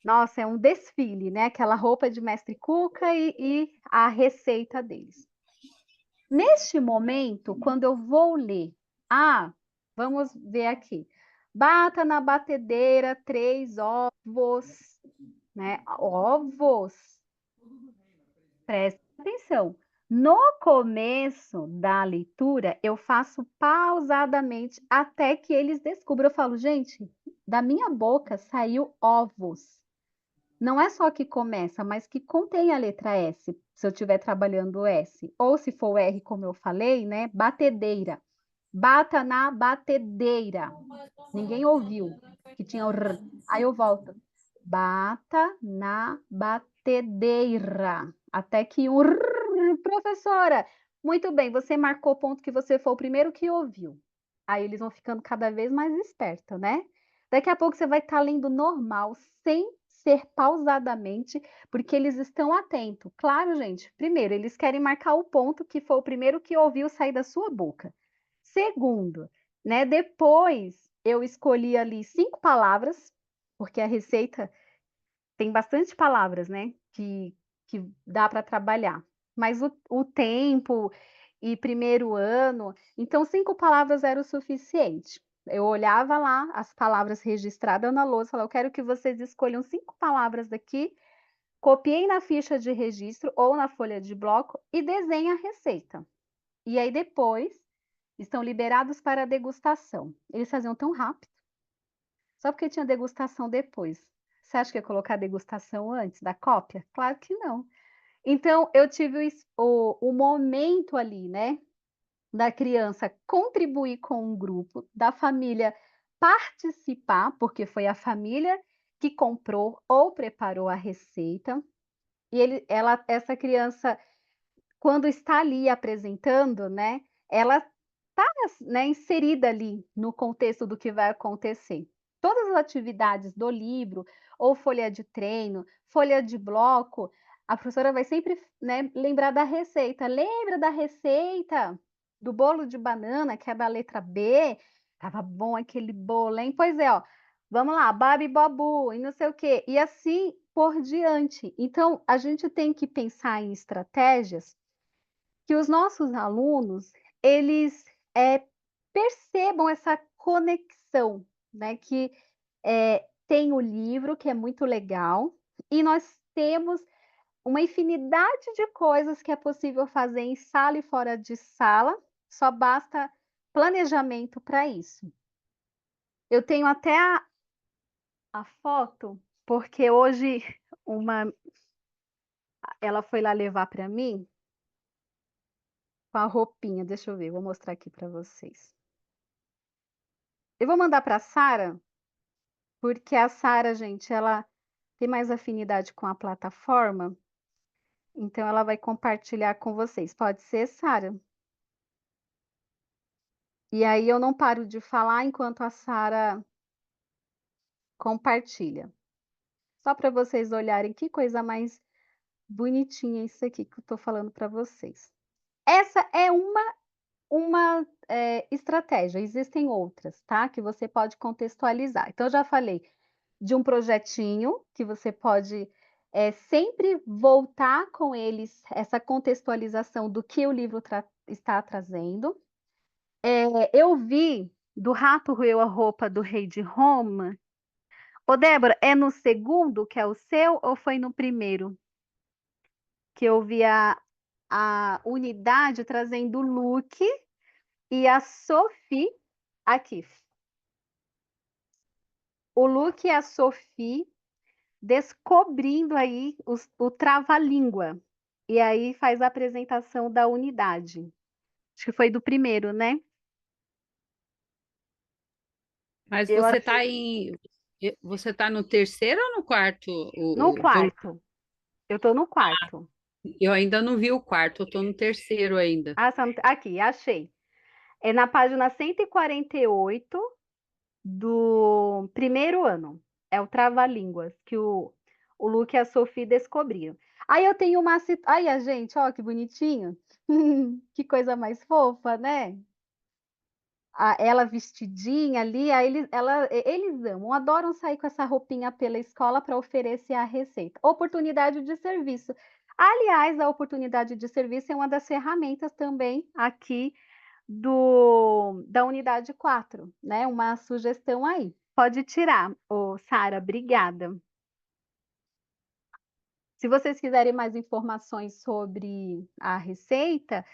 nossa, é um desfile, né? Aquela roupa de mestre Cuca e a receita deles. Neste momento, quando eu vou ler, vamos ver aqui. Bata na batedeira 3 ovos, né? Ovos. Presta atenção. No começo da leitura, eu faço pausadamente até que eles descubram. Eu falo, gente, da minha boca saiu ovos. Não é só que começa, mas que contém a letra S, se eu estiver trabalhando o S. Ou se for o R, como eu falei, né? Batedeira. Bata na batedeira. Ninguém ouviu que tinha o R. Aí eu volto. Bata na batedeira. Até que o R, professora. Muito bem, você marcou o ponto que você foi o primeiro que ouviu. Aí eles vão ficando cada vez mais espertos, né? Daqui a pouco você vai estar lendo normal, sem ser pausadamente, porque eles estão atentos. Claro, gente. Primeiro, eles querem marcar o ponto que foi o primeiro que ouviu sair da sua boca. Segundo, né? Depois eu escolhi ali 5 palavras, porque a receita tem bastante palavras, né? Que dá para trabalhar. Mas o tempo e primeiro ano, então 5 palavras era o suficiente. Eu olhava lá as palavras registradas na lousa, falava, eu quero que vocês escolham 5 palavras daqui, copiei na ficha de registro ou na folha de bloco e desenhe a receita. E aí depois estão liberados para a degustação. Eles faziam tão rápido, só porque tinha degustação depois. Você acha que ia colocar a degustação antes da cópia? Claro que não. Então, eu tive o momento ali, né, da criança contribuir com um grupo, da família participar, porque foi a família que comprou ou preparou a receita, e essa criança, quando está ali apresentando, né, ela está, né, inserida ali no contexto do que vai acontecer. Todas as atividades do livro, ou folha de treino, folha de bloco, a professora vai sempre, né, lembrar da receita. Lembra da receita do bolo de banana, que é da letra B? Tava bom aquele bolo, hein? Pois é, ó. Vamos lá, Babi Babu, e não sei o quê. E assim por diante. Então, a gente tem que pensar em estratégias que os nossos alunos, eles percebam essa conexão, né? Que tem o livro, que é muito legal, e nós temos uma infinidade de coisas que é possível fazer em sala e fora de sala, só basta planejamento para isso. Eu tenho até a foto, porque hoje ela foi lá levar para mim com a roupinha, deixa eu ver, vou mostrar aqui para vocês. Eu vou mandar para a Sara, porque a Sara, gente, ela tem mais afinidade com a plataforma, então ela vai compartilhar com vocês. Pode ser, Sara? E aí eu não paro de falar enquanto a Sara compartilha. Só para vocês olharem que coisa mais bonitinha isso aqui que eu estou falando para vocês. Essa é uma estratégia, existem outras, tá, que você pode contextualizar. Então eu já falei de um projetinho que você pode, sempre voltar com eles essa contextualização do que o livro está trazendo. Eu vi do Rato Roeu a Roupa do Rei de Roma. Ô Débora, é no segundo que é o seu ou foi no primeiro? Que eu vi a unidade trazendo o Luke e a Sophie aqui. O Luke e a Sophie descobrindo aí o trava-língua. E aí faz a apresentação da unidade. Acho que foi do primeiro, né? Mas Eu você acho tá você tá no terceiro ou no quarto? no Volume? quarto. Eu tô no quarto. Eu ainda não vi o quarto, eu tô no terceiro ainda. Ah, aqui, achei. É na página 148 do primeiro ano. É o trava-línguas que o Luke e a Sophie descobriram. Aí eu tenho uma situação. Aí a gente, ó, que bonitinho. Que coisa mais fofa, né? Ela vestidinha ali, aí eles amam, adoram sair com essa roupinha pela escola para oferecer a receita. Oportunidade de serviço. Aliás, a oportunidade de serviço é uma das ferramentas também aqui da unidade 4, né? Uma sugestão aí. Pode tirar, ô Sara, obrigada. Se vocês quiserem mais informações sobre a receita,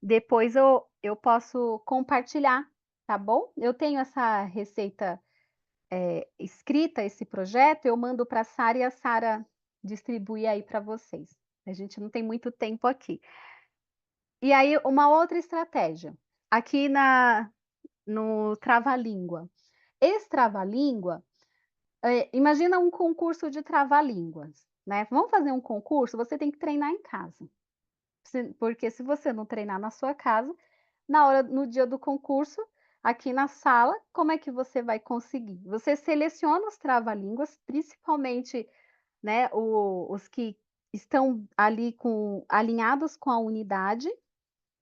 depois eu posso compartilhar, tá bom? Eu tenho essa receita escrita, esse projeto, eu mando para a Sara e a Sara distribui aí para vocês. A gente não tem muito tempo aqui. E aí, uma outra estratégia, aqui no Trava-Língua. Esse Trava-Língua, imagina um concurso de trava-línguas, né? Vamos fazer um concurso, você tem que treinar em casa. Porque se você não treinar na sua casa, no dia do concurso, aqui na sala, como é que você vai conseguir? Você seleciona os trava-línguas, principalmente, né, os que estão ali alinhados com a unidade,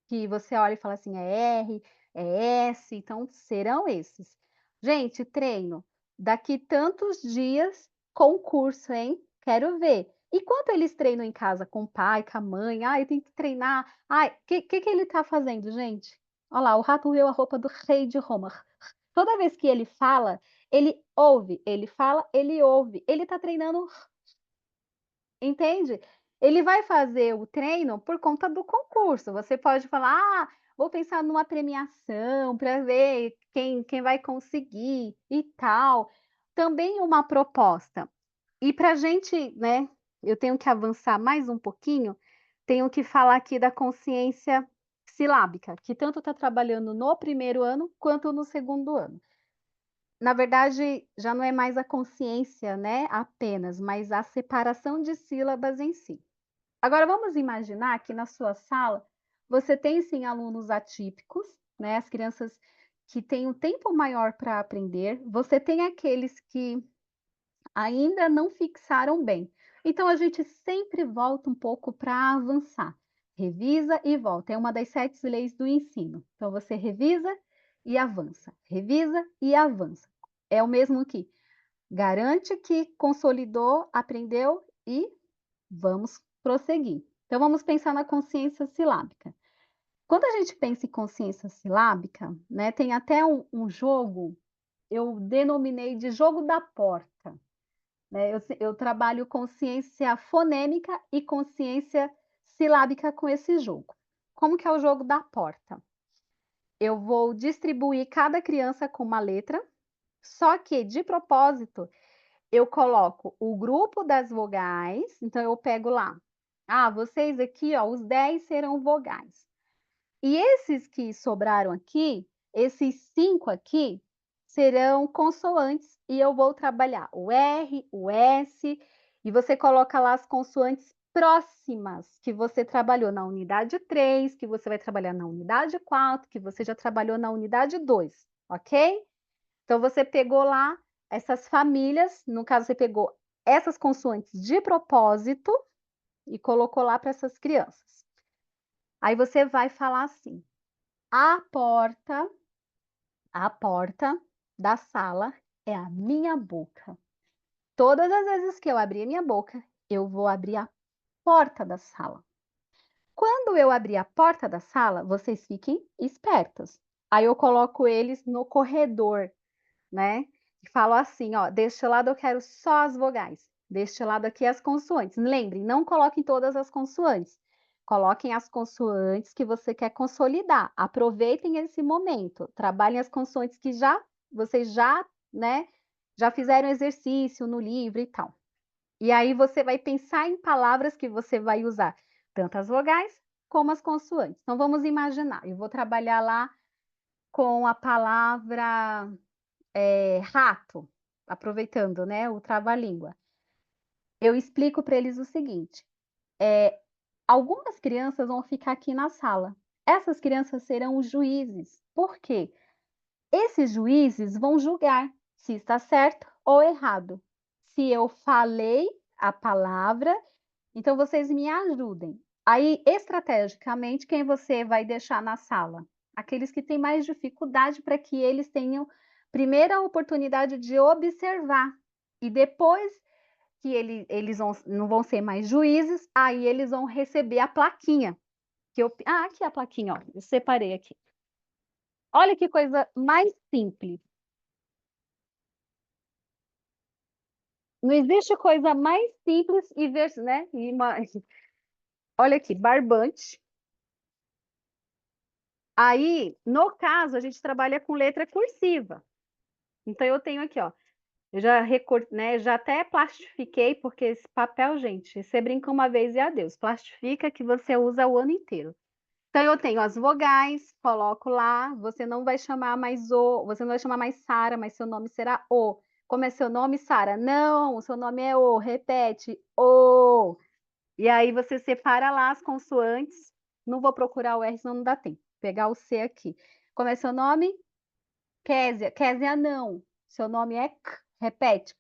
que você olha e fala assim, é R, é S, então serão esses. Gente, treino, daqui tantos dias, concurso, hein? Quero ver. E quanto eles treinam em casa com o pai, com a mãe? Ai, tem que treinar. Ai, que ele tá fazendo, gente? Olha lá, o rato roeu a roupa do rei de Roma. Toda vez que ele fala, ele ouve, ele fala, ele ouve. Ele tá treinando, entende? Ele vai fazer o treino por conta do concurso. Você pode falar, vou pensar numa premiação para ver quem vai conseguir e tal. Também uma proposta. E para a gente, né? Eu tenho que avançar mais um pouquinho, tenho que falar aqui da consciência silábica, que tanto está trabalhando no primeiro ano quanto no segundo ano. Na verdade, já não é mais a consciência, né, apenas, mas a separação de sílabas em si. Agora vamos imaginar que na sua sala você tem sim alunos atípicos, né, as crianças que têm um tempo maior para aprender, você tem aqueles que ainda não fixaram bem. Então a gente sempre volta um pouco para avançar. Revisa e volta. É uma das 7 leis do ensino. Então você revisa e avança. Revisa e avança. É o mesmo que garante que consolidou, aprendeu e vamos prosseguir. Então vamos pensar na consciência silábica. Quando a gente pensa em consciência silábica, né, tem até um jogo, eu denominei de jogo da porta. Né? Eu trabalho consciência fonêmica e consciência silábica com esse jogo. Como que é o jogo da porta? Eu vou distribuir cada criança com uma letra, só que, de propósito, eu coloco o grupo das vogais, então eu pego lá. Vocês aqui, ó, os 10 serão vogais. E esses que sobraram aqui, esses 5 aqui, serão consoantes e eu vou trabalhar o R, o S, e você coloca lá as consoantes próximas que você trabalhou na unidade 3, que você vai trabalhar na unidade 4, que você já trabalhou na unidade 2, ok? Então, você pegou lá essas famílias, no caso, você pegou essas consoantes de propósito e colocou lá para essas crianças. Aí você vai falar assim: a porta da sala é a minha boca. Todas as vezes que eu abrir a minha boca, eu vou abrir a porta da sala. Quando eu abrir a porta da sala, vocês fiquem espertos. Aí eu coloco eles no corredor, né? E falo assim, ó, deste lado eu quero só as vogais, deste lado aqui as consoantes. Lembrem, não coloquem todas as consoantes. Coloquem as consoantes que você quer consolidar. Aproveitem esse momento. Trabalhem as consoantes que vocês já, né, já fizeram exercício no livro e tal. E aí você vai pensar em palavras que você vai usar, tanto as vogais como as consoantes. Então vamos imaginar, eu vou trabalhar lá com a palavra rato, aproveitando, né, o trava-língua. Eu explico para eles o seguinte: algumas crianças vão ficar aqui na sala. Essas crianças serão os juízes. Por quê? Esses juízes vão julgar se está certo ou errado. Se eu falei a palavra, então vocês me ajudem. Aí, estrategicamente, quem você vai deixar na sala? Aqueles que têm mais dificuldade, para que eles tenham primeiro a oportunidade de observar. E depois que eles não vão ser mais juízes, aí eles vão receber a plaquinha. Aqui a plaquinha, ó, eu separei aqui. Olha que coisa mais simples. Não existe coisa mais simples e né? Olha aqui, barbante. Aí, no caso, a gente trabalha com letra cursiva. Então, eu tenho aqui, ó. Eu já né? Já até plastifiquei, porque esse papel, gente, você brinca uma vez e adeus. Plastifica que você usa o ano inteiro. Então, eu tenho as vogais, coloco lá. Você não vai chamar mais você não vai chamar mais Sara, mas seu nome será O. Como é seu nome, Sara? Não, o seu nome é O. Repete, O. E aí você separa lá as consoantes. Não vou procurar o R, senão não dá tempo. Vou pegar o C aqui. Como é seu nome? Késia. Késia não. Seu nome é K. Repete.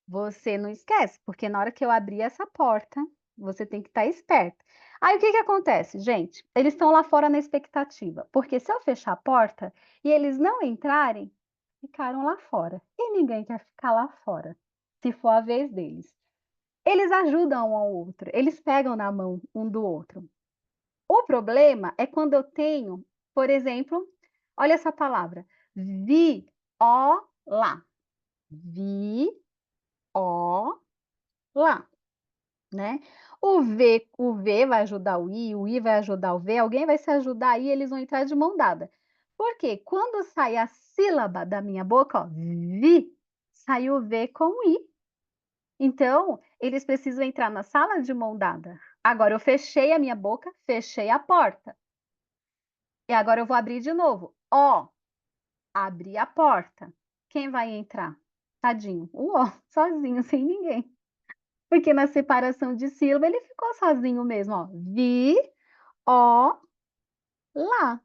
Você não esquece, porque na hora que eu abrir essa porta, você tem que estar esperto. Aí o que que acontece, gente? Eles estão lá fora na expectativa, porque se eu fechar a porta e eles não entrarem, ficaram lá fora. E ninguém quer ficar lá fora, se for a vez deles. Eles ajudam um ao outro, eles pegam na mão um do outro. O problema é quando eu tenho, por exemplo, olha essa palavra, viola. Viola, né? O V vai ajudar o I vai ajudar o V, alguém vai se ajudar aí, eles vão entrar de mão dada. Porque quando sai a sílaba da minha boca, ó, vi, sai o V com o I. Então, eles precisam entrar na sala de mão dada. Agora eu fechei a minha boca, fechei a porta. E agora eu vou abrir de novo. Ó, abri a porta. Quem vai entrar? Tadinho, o ó, sozinho, sem ninguém. Porque na separação de sílaba ele ficou sozinho mesmo, ó. Vi, ó, lá.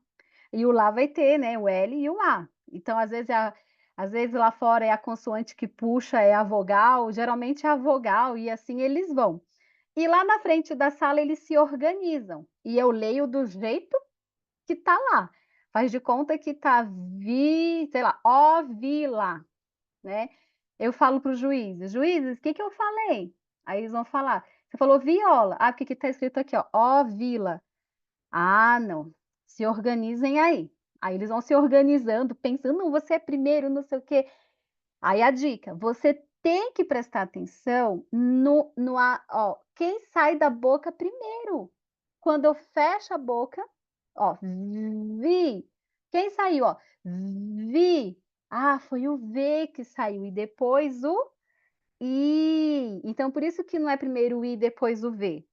E o lá vai ter, né, o L e o A. Então, às vezes lá fora é a consoante que puxa, é a vogal, geralmente é a vogal, e assim eles vão. E lá na frente da sala eles se organizam. E eu leio do jeito que tá lá. Faz de conta que tá sei lá, ó vila, né? Eu falo para os juízes, o que que eu falei? Aí eles vão falar, você falou viola. Ah, porque que tá escrito aqui, ó vila. Ah, não. Se organizem aí. Aí eles vão se organizando, pensando, não, você é primeiro, não sei o quê. Aí a dica, você tem que prestar atenção ó, quem sai da boca primeiro. Quando eu fecho a boca, ó, vi. Quem saiu, ó? Vi. Ah, foi o V que saiu e depois o I. Então, por isso que não é primeiro o I, depois o V.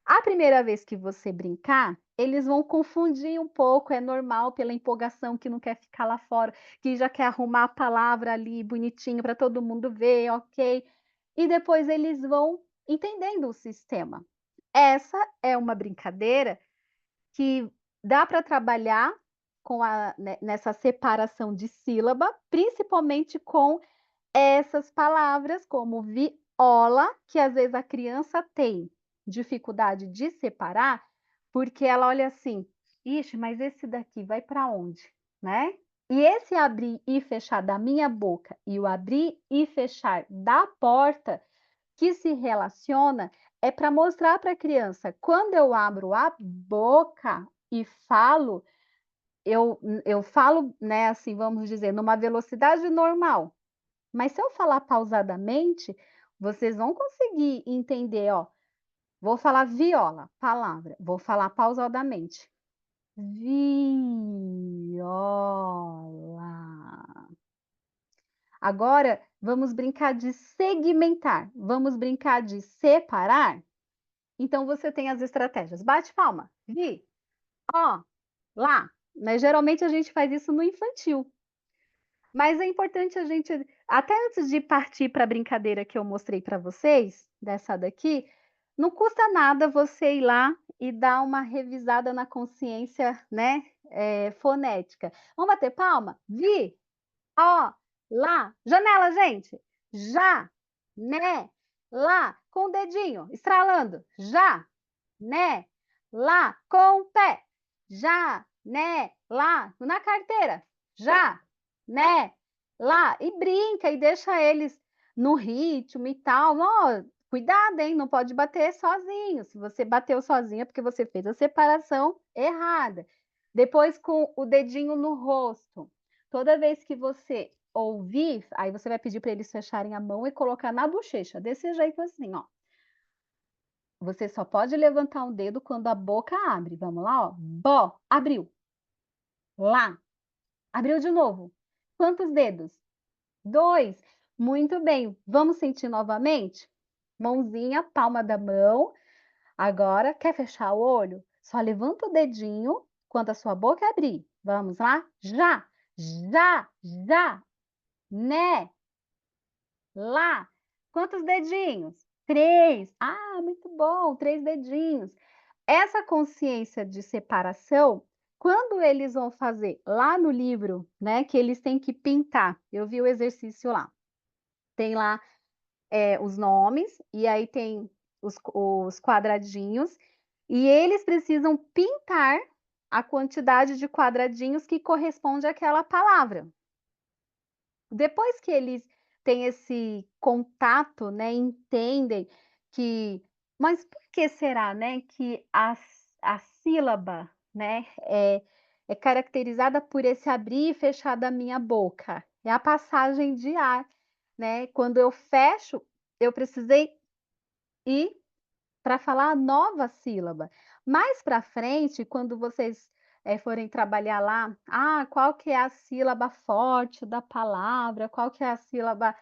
A primeira vez que você brincar, eles vão confundir um pouco, é normal pela empolgação que não quer ficar lá fora, que já quer arrumar a palavra ali bonitinho para todo mundo ver, ok? E depois eles vão entendendo o sistema. essa é uma brincadeira que dá para trabalhar nessa separação de sílaba, principalmente com essas palavras como viola, que às vezes a criança tem dificuldade de separar, porque ela olha assim: "Ixi, mas esse daqui vai para onde?", né. E esse abrir e fechar da minha boca e o abrir e fechar da porta, que se relaciona, é para mostrar para a criança, quando eu abro a boca e falo, eu falo, né, assim, vamos dizer, numa velocidade normal, mas se eu falar pausadamente, vocês vão conseguir entender, ó. Vou falar viola, palavra, vou falar pausadamente. Viola. Agora vamos brincar de segmentar, vamos brincar de separar? Então você tem as estratégias. Bate palma. Vi, ó, lá. Mas geralmente a gente faz isso no infantil. Mas é importante a gente, até antes de partir para a brincadeira que eu mostrei para vocês, dessa daqui, não custa nada você ir lá e dar uma revisada na consciência, né, fonética. Vamos bater palma? Vi, ó, lá. Janela, gente. Já, né, lá. Com o dedinho, estralando. Já, né, lá. Com o pé. Já, né, lá. Na carteira. Já, né, lá. E brinca e deixa eles no ritmo e tal. Ó, cuidado, hein, não pode bater sozinho. Se você bateu sozinho é porque você fez a separação errada. Depois com o dedinho no rosto. Toda vez que você ouvir, aí você vai pedir para eles fecharem a mão e colocar na bochecha, desse jeito assim, ó. Você só pode levantar um dedo quando a boca abre. Vamos lá, ó. Bó, abriu. Lá, abriu de novo. Quantos dedos? 2. Muito bem. Vamos sentir novamente? Mãozinha, palma da mão. Agora, quer fechar o olho? Só levanta o dedinho quando a sua boca abrir. Vamos lá? Já, já, já, né, lá. Quantos dedinhos? 3. Ah, muito bom, 3 dedinhos. Essa consciência de separação, quando eles vão fazer lá no livro, né, que eles têm que pintar, eu vi o exercício lá. Tem lá, os nomes, e aí tem os quadradinhos, e eles precisam pintar a quantidade de quadradinhos que corresponde àquela palavra. Depois que eles têm esse contato, né, entendem que, mas por que será, né, que a sílaba, né, é caracterizada por esse abrir e fechar da minha boca? É a passagem de ar, né? Quando eu fecho, eu precisei ir para falar a nova sílaba. Mais para frente, quando vocês, forem trabalhar lá, qual que é a sílaba forte da palavra, qual que é a sílaba,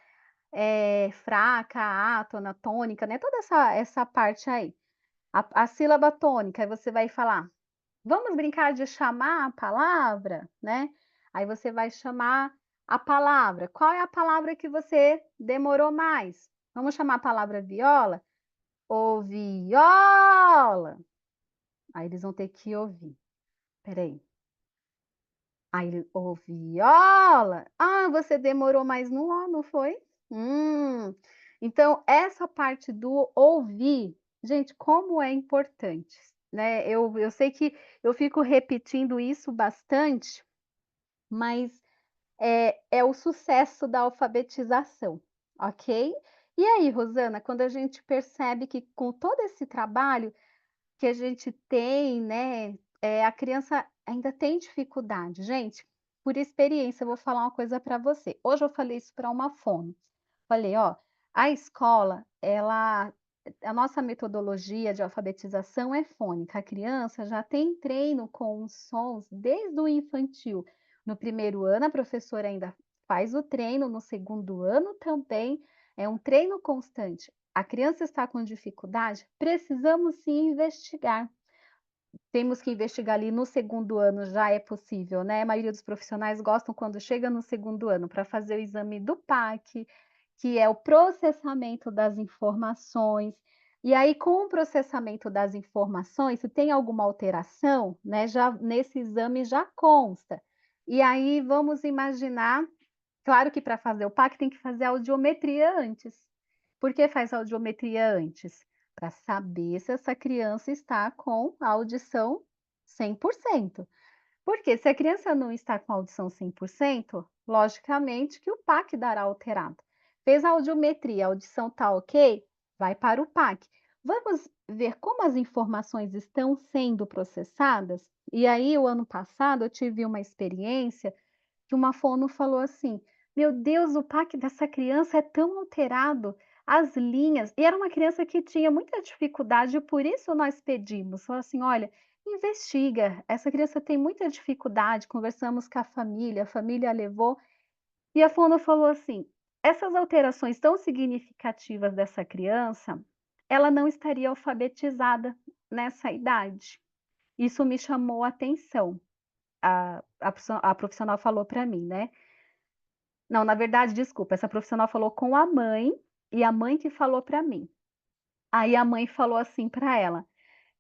fraca, átona, tônica, né, toda essa parte aí. A sílaba tônica, aí você vai falar: "Vamos brincar de chamar a palavra?", né. Aí você vai chamar a palavra. Qual é a palavra que você demorou mais? Vamos chamar a palavra viola? "Ô viola", aí eles vão ter que ouvir. Espera aí. Aí ele: "Ô viola". "Ah, você demorou mais no "ó", não foi?". Então essa parte do ouvir, gente, como é importante, né. Eu sei que eu fico repetindo isso bastante, mas é o sucesso da alfabetização, ok? E aí, Rosana, quando a gente percebe que com todo esse trabalho que a gente tem, né, a criança ainda tem dificuldade. Gente, por experiência, eu vou falar uma coisa para você. Hoje eu falei isso para uma fono. Falei: "Ó, a escola, a nossa metodologia de alfabetização é fônica. A criança já tem treino com os sons desde o infantil. No primeiro ano, a professora ainda faz o treino, no segundo ano também, é um treino constante. A criança está com dificuldade? Precisamos sim investigar. Temos que investigar ali no segundo ano, já é possível, né? A maioria dos profissionais gostam quando chega no segundo ano para fazer o exame do PAC, que é o processamento das informações, E aí, com o processamento das informações, se tem alguma alteração, né, já nesse exame já consta. E aí vamos imaginar, claro que para fazer o PAC tem que fazer a audiometria antes. Por que faz a audiometria antes? Para saber se essa criança está com a audição 100%. Porque se a criança não está com a audição 100%, logicamente que o PAC dará alterado. Fez a audiometria, a audição está ok? Vai para o PAC. Vamos ver como as informações estão sendo processadas? E aí, o ano passado, eu tive uma experiência que uma fono falou assim: "Meu Deus, o PAC dessa criança é tão alterado, as linhas", e era uma criança que tinha muita dificuldade, por isso nós pedimos, falou assim: "Olha, investiga, essa criança tem muita dificuldade", conversamos com a família levou, e a fono falou assim: "Essas alterações tão significativas dessa criança, ela não estaria alfabetizada nessa idade". Isso me chamou a atenção, a profissional falou para mim, né. Não, na verdade, desculpa, essa profissional falou com a mãe, e a mãe que falou para mim. Aí a mãe falou assim para ela: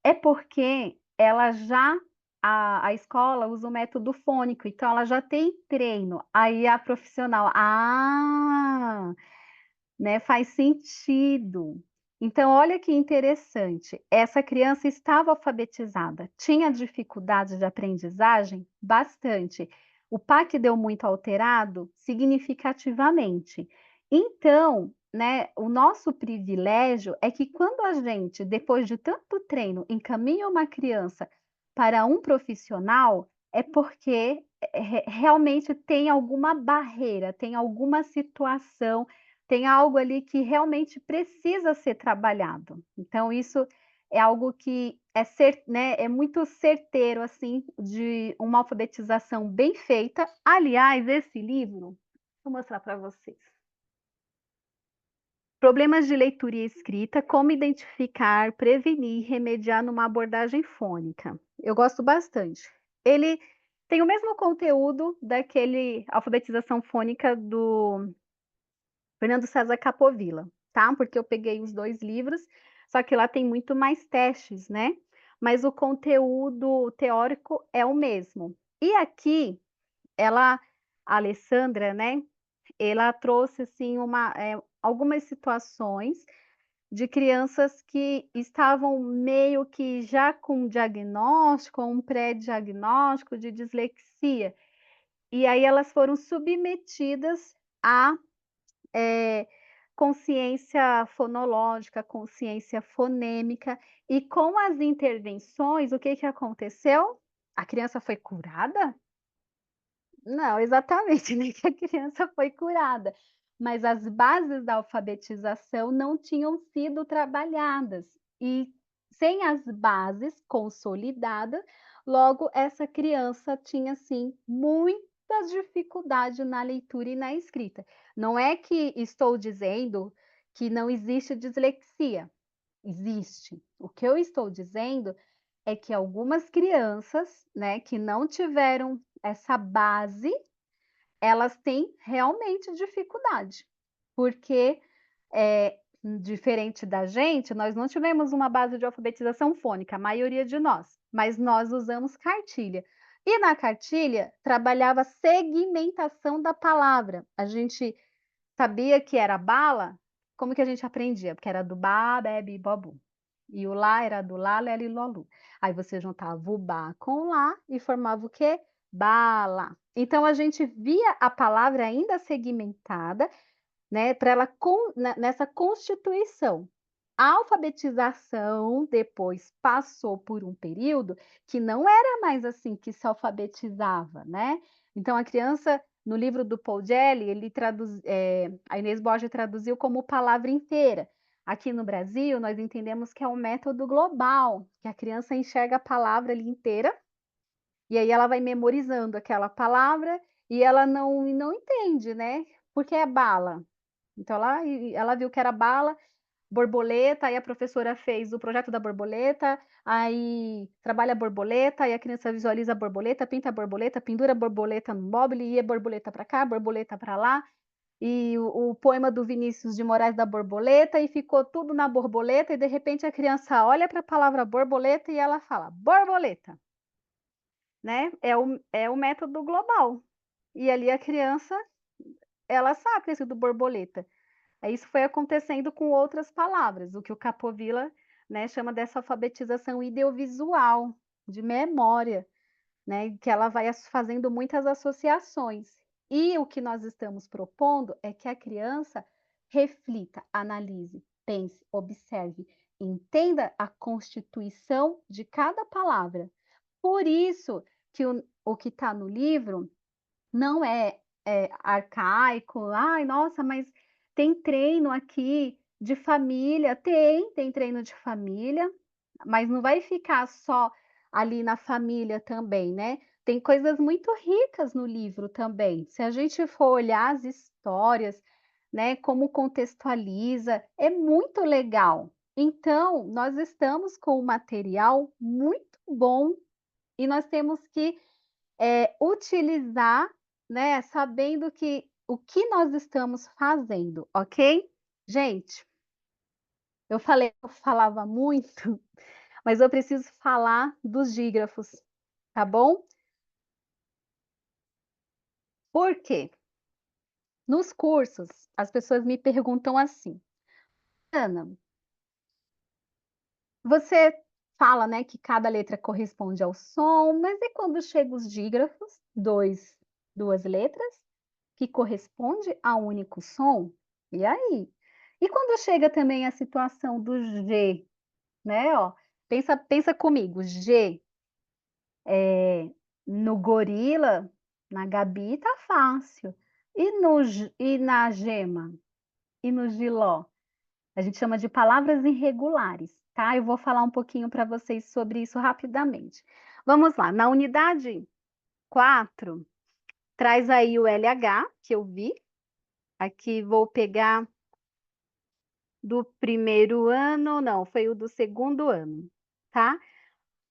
"É porque ela já a escola usa o método fônico, então ela já tem treino". Aí a profissional: "Ah, né, faz sentido". Então olha que interessante, essa criança estava alfabetizada, tinha dificuldade de aprendizagem? Bastante. O PAC deu muito alterado? Significativamente. Então, né, o nosso privilégio é que quando a gente, depois de tanto treino, encaminha uma criança para um profissional, é porque, realmente tem alguma barreira, tem alguma situação, tem algo ali que realmente precisa ser trabalhado. Então isso é algo que é muito certeiro, assim, de uma alfabetização bem feita. Aliás, esse livro, vou mostrar para vocês. Problemas de leitura e escrita, como identificar, prevenir e remediar numa abordagem fônica. Eu gosto bastante. Ele tem o mesmo conteúdo daquele Alfabetização Fônica do Fernando César Capovilla, tá? Porque eu peguei os 2 livros, só que lá tem muito mais testes, né, mas o conteúdo teórico é o mesmo. E aqui, ela a Alessandra, né, ela trouxe, assim, algumas situações de crianças que estavam meio que já com diagnóstico ou um pré-diagnóstico de dislexia, e aí elas foram submetidas a eh, consciência fonológica, consciência fonêmica, e com as intervenções, o que que aconteceu? A criança foi curada? Não, exatamente, nem que a criança foi curada, mas as bases da alfabetização não tinham sido trabalhadas, e sem as bases consolidadas, logo essa criança tinha, sim, muita dificuldade na leitura e na escrita. Não é que estou dizendo que não existe dislexia, existe. O que eu estou dizendo é que algumas crianças, né, que não tiveram essa base, elas têm realmente dificuldade, porque, diferente da gente, nós não tivemos uma base de alfabetização fônica, a maioria de nós, mas nós usamos cartilha. E na cartilha trabalhava segmentação da palavra. A gente sabia que era bala, como que a gente aprendia? Porque era do ba, be, bi, bobu. E o lá era do lá, lé, li, lolu. Aí você juntava o ba com o lá e formava o quê? Bala. Então a gente via a palavra ainda segmentada, né, para ela nessa constituição. A alfabetização depois passou por um período que não era mais assim que se alfabetizava, né. Então a criança, no livro do Paul Gelli, a Inês Borges traduziu como palavra inteira. Aqui no Brasil, nós entendemos que é um método global, que a criança enxerga a palavra ali inteira, e aí ela vai memorizando aquela palavra e ela não entende, né, porque é bala. Então ela viu que era bala, borboleta, aí a professora fez o projeto da borboleta, aí trabalha a borboleta, aí a criança visualiza a borboleta, pinta a borboleta, pendura a borboleta no móvel e é borboleta para cá, borboleta para lá. e o poema do Vinícius de Moraes da borboleta, e ficou tudo na borboleta, e de repente a criança olha para a palavra borboleta e ela fala: "Borboleta", né, é o método global. E ali a criança, ela sabe ter sido borboleta. Aí isso foi acontecendo com outras palavras, o que o Capovilla, né, chama dessa alfabetização ideovisual, de memória, né, que ela vai fazendo muitas associações. E o que nós estamos propondo é que a criança reflita, analise, pense, observe, entenda a constituição de cada palavra. Por isso que o que está no livro não é arcaico. "Ai, nossa, mas tem treino aqui de família", tem treino de família, mas não vai ficar só ali na família também, né. Tem coisas muito ricas no livro também. Se a gente for olhar as histórias, né, como contextualiza, é muito legal. Então, nós estamos com um material muito bom e nós temos que utilizar, né, sabendo que o que nós estamos fazendo, ok? Gente, eu falei que eu falava muito, mas eu preciso falar dos dígrafos, tá bom? Por quê? Nos cursos, as pessoas me perguntam assim: "Ana, você fala, né, que cada letra corresponde ao som, mas e quando chega os dígrafos, 2 letras, que corresponde a um único som, e aí? E quando chega também a situação do G, né, ó, pensa comigo, G, no gorila, na Gabi tá fácil, e na gema, e no giló? A gente chama de palavras irregulares, tá? Eu vou falar um pouquinho para vocês sobre isso rapidamente. Vamos lá, na unidade 4, traz aí o LH, que eu vi. Aqui vou pegar do primeiro ano, não, foi o do segundo ano, tá?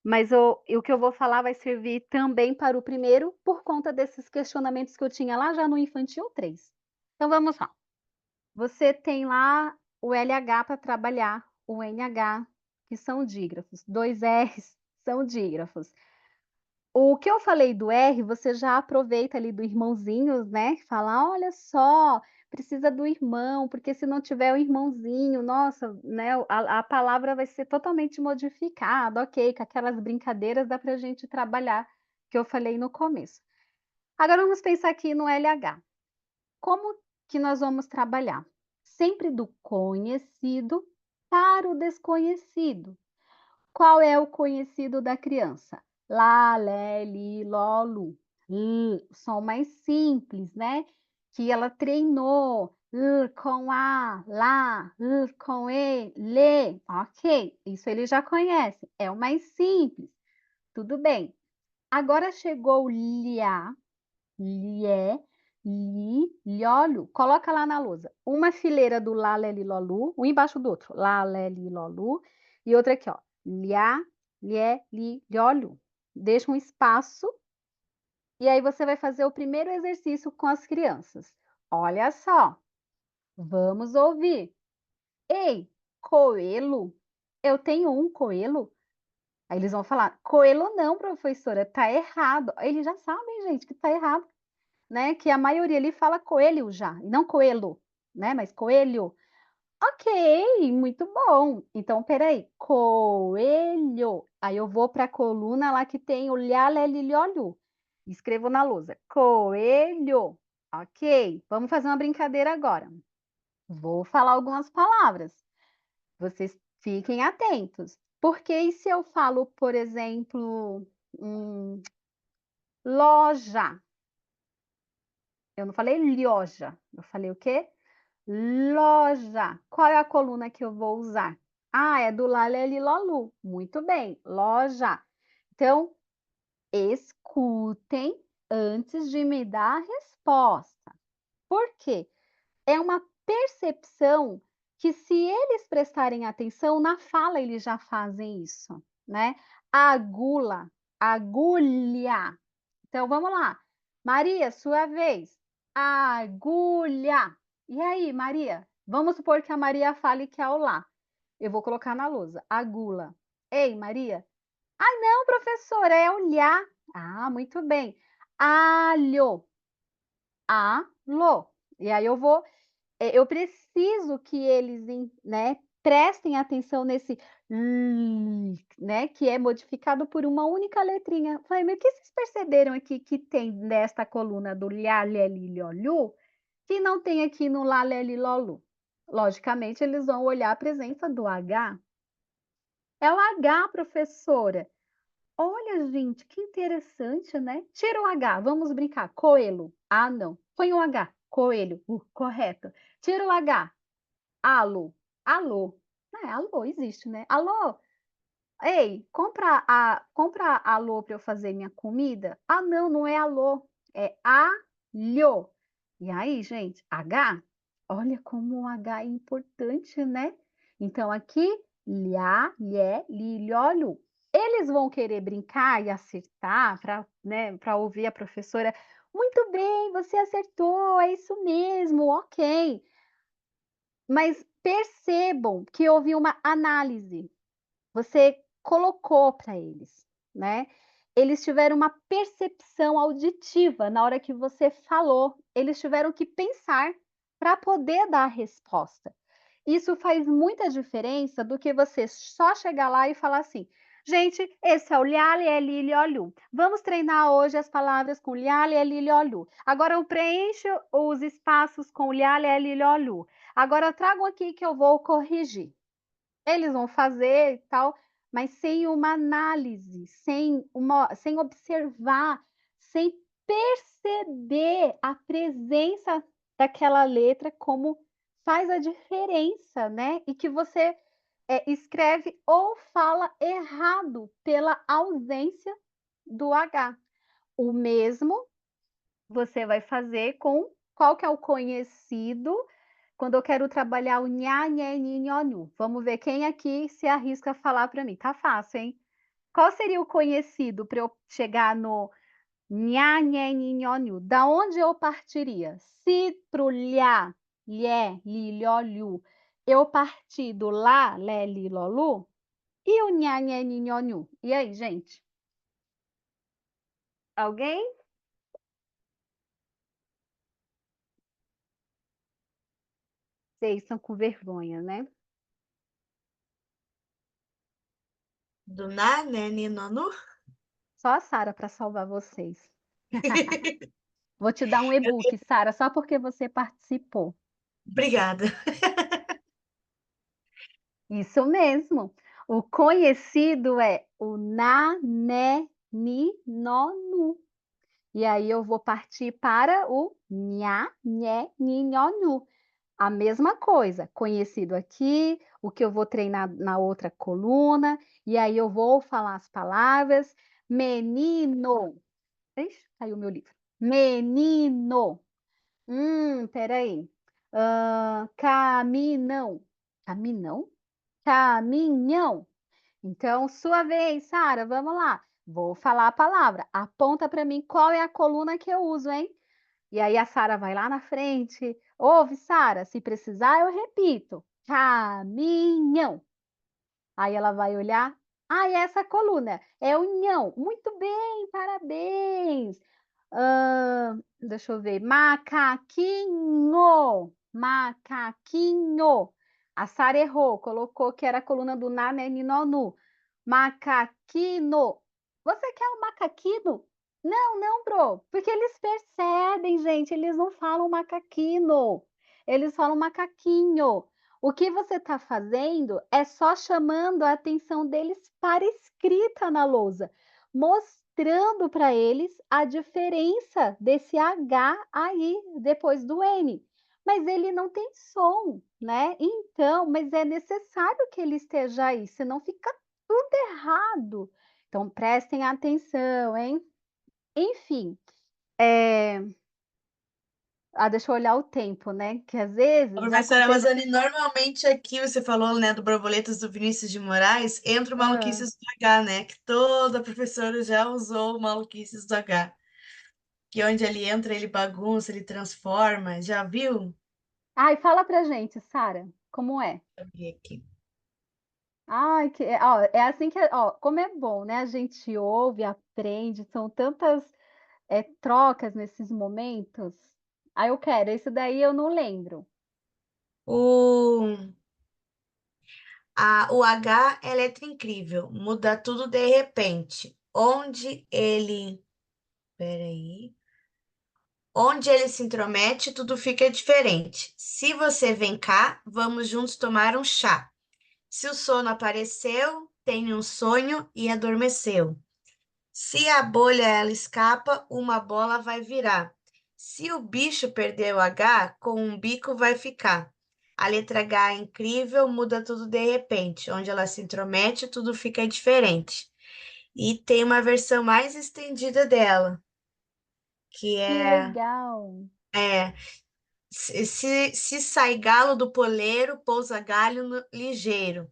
Mas o que eu vou falar vai servir também para o primeiro, por conta desses questionamentos que eu tinha lá já no infantil 3. Então vamos lá. Você tem lá o LH para trabalhar, o NH, que são dígrafos, 2 R's são dígrafos. O que eu falei do R, você já aproveita ali do irmãozinho, né, fala: "Olha só, precisa do irmão, porque se não tiver o irmãozinho, nossa, né, a palavra vai ser totalmente modificada", ok, com aquelas brincadeiras dá para a gente trabalhar, que eu falei no começo. Agora vamos pensar aqui no LH. Como que nós vamos trabalhar? Sempre do conhecido para o desconhecido. Qual é o conhecido da criança? Lá, lé, li, ló, lu. Som mais simples, né? Que ela treinou. Com a, lá, com e, lê. Ok, isso ele já conhece. É o mais simples. Tudo bem. Agora chegou o liá, lié, li, liolho. Coloca lá na lousa. Uma fileira do lá, lé, li, ló, lu, um embaixo do outro. Lá, lé, li, ló, lu. E outra aqui, ó. Liá, lié, li, liolho. Deixa um espaço e aí você vai fazer o primeiro exercício com as crianças. Olha só, vamos ouvir. Ei, coelho, eu tenho um coelho? Aí eles vão falar, coelho não, professora, tá errado. Eles já sabem, gente, que tá errado, né? Que a maioria ali fala coelho já, e não coelho, né? Mas coelho. Ok, muito bom. Então, peraí, coelho. Aí eu vou para a coluna lá que tem o lhá, lé, li, lió, lu. Escrevo na lousa, coelho. Ok, vamos fazer uma brincadeira agora. Vou falar algumas palavras. Vocês fiquem atentos. Porque e se eu falo, por exemplo, loja? Eu não falei lioja, eu falei o quê? Loja. Qual é a coluna que eu vou usar? Ah, é do Lalelilolu. Muito bem, loja. Então, escutem antes de me dar a resposta. Por quê? É uma percepção que, se eles prestarem atenção, na fala eles já fazem isso, né? Agula, agulha. Então, vamos lá. Maria, sua vez. agulha. E aí, Maria? Vamos supor que a Maria fale que é o lá. Eu vou colocar na lousa, agula. Ei, Maria? Ah, não, professora, é olhar. Ah, muito bem. Alho, alô. E aí eu preciso que eles, né, prestem atenção nesse né, que é modificado por uma única letrinha. Falei: "Mas o que vocês perceberam aqui que tem nesta coluna do Lia, lé, li, ló, lu, que não tem aqui no lá, lé, li, ló, lu?" Logicamente, eles vão olhar a presença do H. É o H, professora. Olha, gente, que interessante, né? Tira o H, vamos brincar. Coelho. Ah, não. Põe o H. Coelho. Correto. Tira o H. Alô. Alô. Alô existe, né? Alô. Ei, compra alô para eu fazer minha comida? Ah, não, não é alô. É alho. E aí, gente, H? Olha como o H é importante, né? Então, aqui, lhá, lhé, li, lhó, lu. Eles vão querer brincar e acertar para, né, para ouvir a professora. Muito bem, você acertou, é isso mesmo, ok. Mas percebam que houve uma análise. Você colocou para eles, né. Eles tiveram uma percepção auditiva na hora que você falou, eles tiveram que pensar para poder dar a resposta. Isso faz muita diferença do que você só chegar lá e falar assim: "Gente, esse é o lhá, lhé, li, lhó, lu. Vamos treinar hoje as palavras com lhá, lhé, li, lhó, lu. Agora eu preencho os espaços com lhá, lhé, li, lhó, lu. Agora tragam aqui que eu vou corrigir". Eles vão fazer e tal, mas sem uma análise, sem observar, sem perceber a presença daquela letra, como faz a diferença, né, e que você, escreve ou fala errado pela ausência do H. O mesmo você vai fazer com qual que é o conhecido quando eu quero trabalhar o nha, nhé, nhi, nhó, nhu. Vamos ver quem aqui se arrisca a falar para mim. Tá fácil, hein? Qual seria o conhecido para eu chegar no nha, nhé, nhi, nhó, nhu? Da onde eu partiria? Se pro lhá, lhé, li, lhó, lhu, eu partir do lá, lé, li, ló, lu, e o nha, nhé, nhi, nhó, nhu? E aí, gente? Alguém? Vocês estão com vergonha, né? Do na, né, ni, no, nu? Só a Sara para salvar vocês. Vou te dar um e-book, Sara, só porque você participou. Obrigada. Isso mesmo. O conhecido é o na, né, ni, no, nu. E aí eu vou partir para o nha, nhé, ni, nhó, nu. A mesma coisa, conhecido aqui, o que eu vou treinar na outra coluna, e aí eu vou falar as palavras. Menino. Ixi, caiu meu livro. Menino. Espera aí. Caminhão. Caminhão? Caminhão. Então, sua vez, Sara, vamos lá. Vou falar a palavra. Aponta para mim qual é a coluna que eu uso, hein? E aí a Sara vai lá na frente. Ouve, Sara, se precisar, eu repito. Caminhão. Aí ela vai olhar. Ah, e essa coluna é o nhão. Muito bem, parabéns. Deixa eu ver. Macaquinho. Macaquinho. A Sara errou, colocou que era a coluna do na, né, ni, no, nu. Macaquino. Você quer um macaquino? Não, não, bro. Porque eles percebem, gente. Eles não falam macaquino. Eles falam macaquinho. O que você está fazendo é só chamando a atenção deles para a escrita na lousa, mostrando para eles a diferença desse H aí depois do N. Mas ele não tem som, né? Então, mas é necessário que ele esteja aí, senão fica tudo errado. Então, prestem atenção, hein? Enfim, deixa eu olhar o tempo, né? Que às vezes já Professora aconteceu. Rosane, normalmente aqui você falou, né, do Borboletas do Vinícius de Moraes, entra o Ah, Maluquices do H, né? Que toda professora já usou o Maluquices do H. que onde ele entra, ele bagunça, ele transforma. Já viu? Ai, fala pra gente, Sara, como é? Deixa eu ver aqui. Ai, ó, é assim que, ó, como é bom, né? A gente ouve, aprende, são tantas trocas nesses momentos. Aí eu quero, esse daí eu não lembro. O, o H é letra incrível, muda tudo de repente. Peraí. Onde ele se intromete, tudo fica diferente. Se você vem cá, vamos juntos tomar um chá. Se o sono apareceu, tem um sonho e adormeceu. Se a bolha ela escapa, uma bola vai virar. Se o bicho perdeu o H, com um bico vai ficar. A letra H é incrível, muda tudo de repente. Onde ela se intromete, tudo fica diferente. E tem uma versão mais estendida dela, que Que legal. é se sai galo do poleiro, pousa galho ligeiro.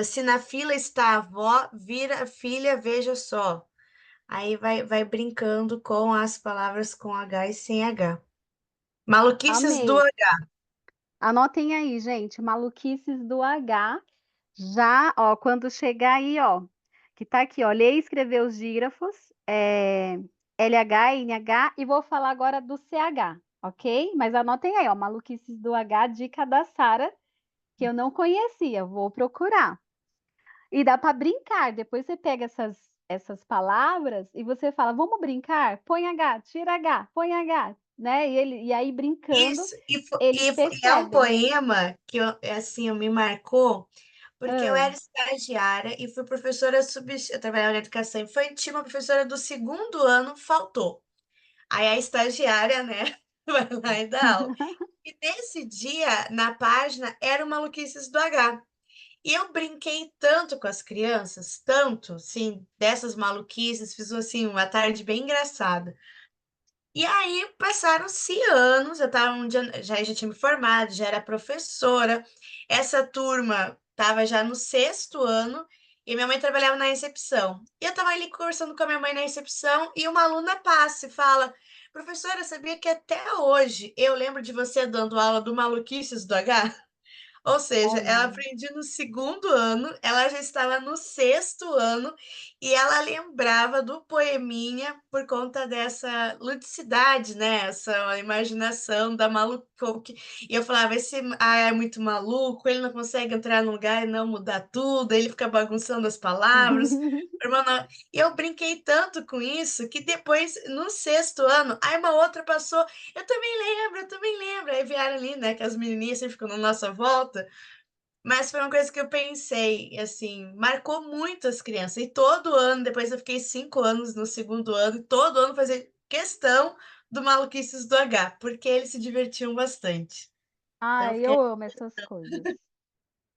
Se na fila está a avó, vira a filha, veja só. Aí vai brincando com as palavras com H e sem H. Maluquices do Amei. H. Anotem aí, gente, maluquices do H. Já, ó, quando chegar aí, ó, que tá aqui, ó, ler e escrever os dígrafos, LH, NH, e vou falar agora do CH, ok? Mas anotem aí, ó, maluquices do H, dica da Sara, que eu não conhecia, vou procurar. E dá para brincar, depois você pega essas palavras e você fala, vamos brincar? Põe H, tira H, põe H, né? E aí brincando, Isso, eles e é um percebem. poema que assim, me marcou, porque eu Ah, era estagiária e fui professora eu trabalhava na educação infantil, uma professora do segundo ano faltou. Aí a estagiária, né, vai lá e dá aula. E nesse dia, na página, era o Maluquices do H. E eu brinquei tanto com as crianças, tanto, sim, dessas maluquices, fiz assim uma tarde bem engraçada. E aí passaram-se anos, eu tava já tinha me formado, já era professora. Essa turma estava já no sexto ano e minha mãe trabalhava na recepção. E eu estava ali conversando com a minha mãe na recepção e uma aluna passa e fala: Professora, sabia que até hoje eu lembro de você dando aula do Maluquices do H? Ou seja, ela olha. aprendia no segundo ano, ela já estava no sexto ano e ela lembrava do poeminha por conta dessa ludicidade, né? Essa imaginação da maluco. E eu falava, esse é muito maluco, ele não consegue entrar no lugar e não mudar tudo, ele fica bagunçando as palavras. Irmão, e eu brinquei tanto com isso que depois, no sexto ano, aí uma outra passou. Eu também lembro. Aí vieram ali, né? Que as menininhas sempre ficam na nossa volta. Mas foi uma coisa que eu pensei, assim, marcou muito as crianças. E todo ano, depois eu fiquei 5 anos no segundo ano, e todo ano fazia questão do Maluquices do H, porque eles se divertiam bastante. Então, eu Ai, fiquei. eu amo essas coisas.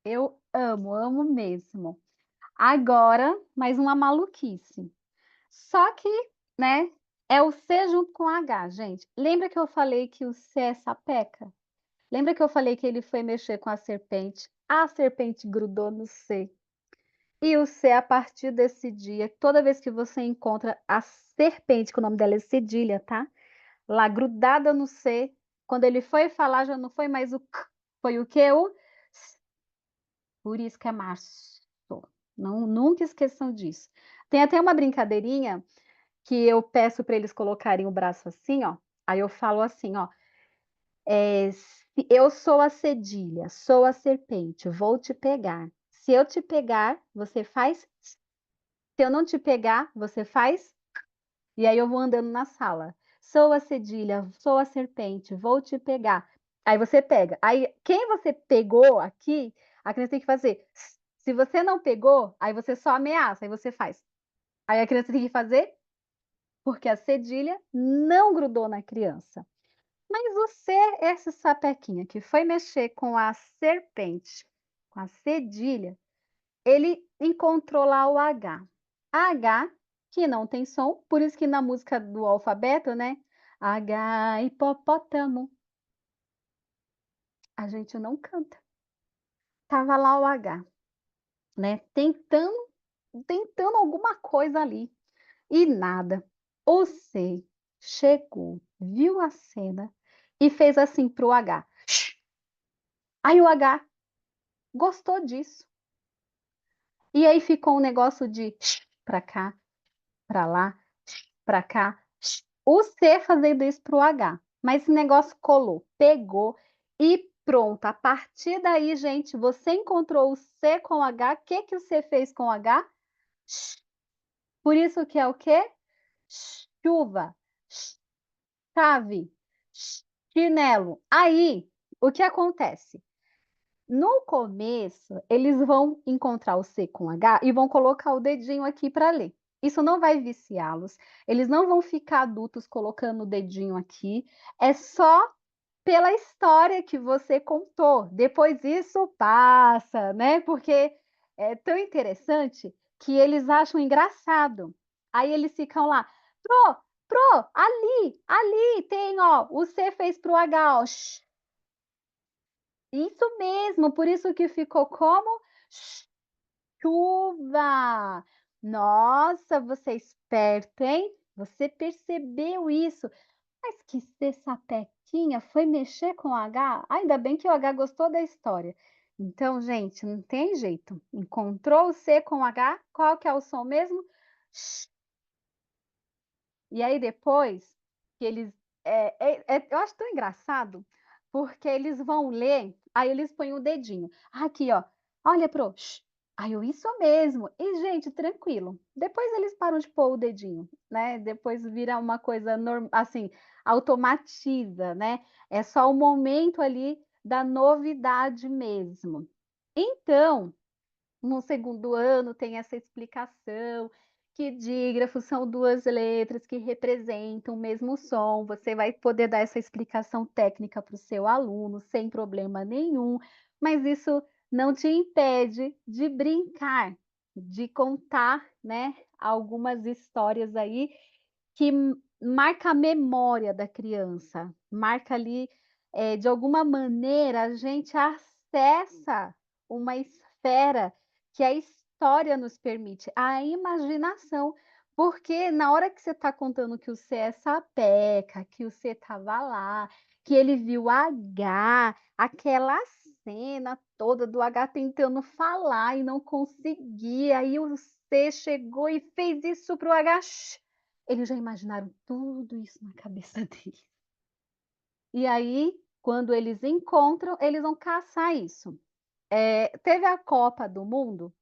Eu amo, amo mesmo. Agora, mais uma maluquice. Só que, né, é o C junto com H, gente. Lembra que eu falei que o C é sapeca? Lembra que eu falei que ele foi mexer com a serpente grudou no C. E o C, a partir desse dia, toda vez que você encontra a serpente, que o nome dela é cedilha, tá? Lá grudada no C, quando ele foi falar, já não foi mais o C, foi o que? O S. Por isso que é março. Não, nunca esqueçam disso. Tem até uma brincadeirinha que eu peço para eles colocarem o braço assim, ó. Aí eu falo assim, ó. Eu sou a cedilha, sou a serpente, vou te pegar. Se eu te pegar, você faz. Se eu não te pegar, você faz. E aí eu vou andando na sala. Sou a cedilha, sou a serpente, vou te pegar. Aí você pega. Aí quem você pegou aqui, a criança tem que fazer. Se você não pegou, aí você só ameaça, aí você faz. Aí a criança tem que fazer porque a cedilha não grudou na criança. Mas você, essa sapequinha que foi mexer com a serpente, com a cedilha, ele encontrou lá o H. H, que não tem som, por isso que na música do alfabeto, né? H, hipopótamo, a gente não canta. Tava lá o H, né? Tentando alguma coisa ali. E nada. O C. chegou, viu a cena e fez assim pro H. Aí o H gostou disso. E aí ficou um negócio de para cá, para lá, para cá. O C fazendo isso pro H. Mas esse negócio colou, pegou e pronto. A partir daí, gente, você encontrou o C com o H. O que que o C fez com o H? Por isso que é o quê? Chuva, chave, chinelo. Aí, o que acontece? No começo, eles vão encontrar o C com H e vão colocar o dedinho aqui para ler. Isso não vai viciá-los. Eles não vão ficar adultos colocando o dedinho aqui. É só pela história que você contou. Depois isso passa, né? Porque é tão interessante que eles acham engraçado. Aí eles ficam lá, pro, ali tem, ó, o C fez pro H, ó. Isso mesmo, por isso que ficou como chuva. Nossa, você é esperto, hein? Você percebeu isso. Mas que ser sapequinha foi mexer com o H? Ainda bem que o H gostou da história. Então, gente, não tem jeito. Encontrou o C com o H, qual que é o som mesmo? E aí depois que eles eu acho tão engraçado, porque eles vão ler, aí eles põem o dedinho. Aqui, ó. Olha pro. Aí eu, isso mesmo. E, gente, tranquilo. Depois eles param de pôr o dedinho, né? Depois vira uma coisa assim, automatiza, né? É só o momento ali da novidade mesmo. Então, no segundo ano tem essa explicação que dígrafos são duas letras que representam o mesmo som. Você vai poder dar essa explicação técnica para o seu aluno sem problema nenhum, mas isso não te impede de brincar, de contar, né, algumas histórias aí que marca a memória da criança, marca ali, de alguma maneira a gente acessa uma esfera que a história nos permite, a imaginação, porque na hora que você está contando que o C é sapeca, que o C estava lá, que ele viu H, aquela cena toda do H tentando falar e não conseguia, aí o C chegou e fez isso para o H. Eles já imaginaram tudo isso na cabeça deles. E aí, quando eles encontram, eles vão caçar isso. Teve a Copa do Mundo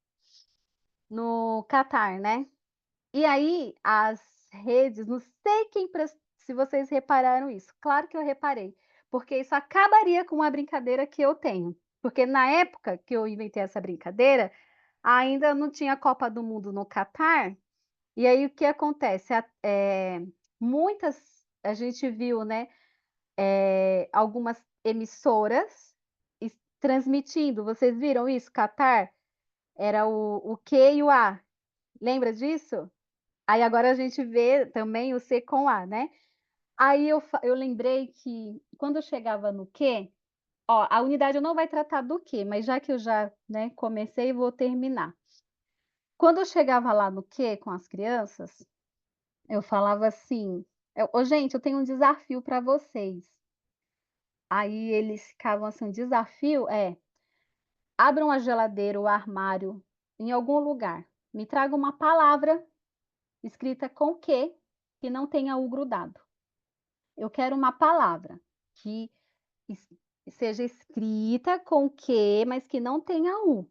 no Catar, né? E aí, as redes, não sei se vocês repararam isso. Claro que eu reparei, porque isso acabaria com uma brincadeira que eu tenho. Porque na época que eu inventei essa brincadeira, ainda não tinha Copa do Mundo no Catar. E aí o que acontece? Muitas, a gente viu, né, algumas emissoras transmitindo. Vocês viram isso? Catar era o Q e o A. Lembra disso? Aí agora a gente vê também o C com A, né? Aí eu lembrei que quando eu chegava no Q, ó, a unidade não vai tratar do Q, mas já que eu já, né, comecei, vou terminar. Quando eu chegava lá no Q com as crianças, eu falava assim: "Ô, gente, eu tenho um desafio para vocês". Aí eles ficavam assim: "Um desafio é: abram a geladeira, o armário, em algum lugar, me traga uma palavra escrita com Q que não tenha U grudado. Eu quero uma palavra que es seja escrita com Q, mas que não tenha U.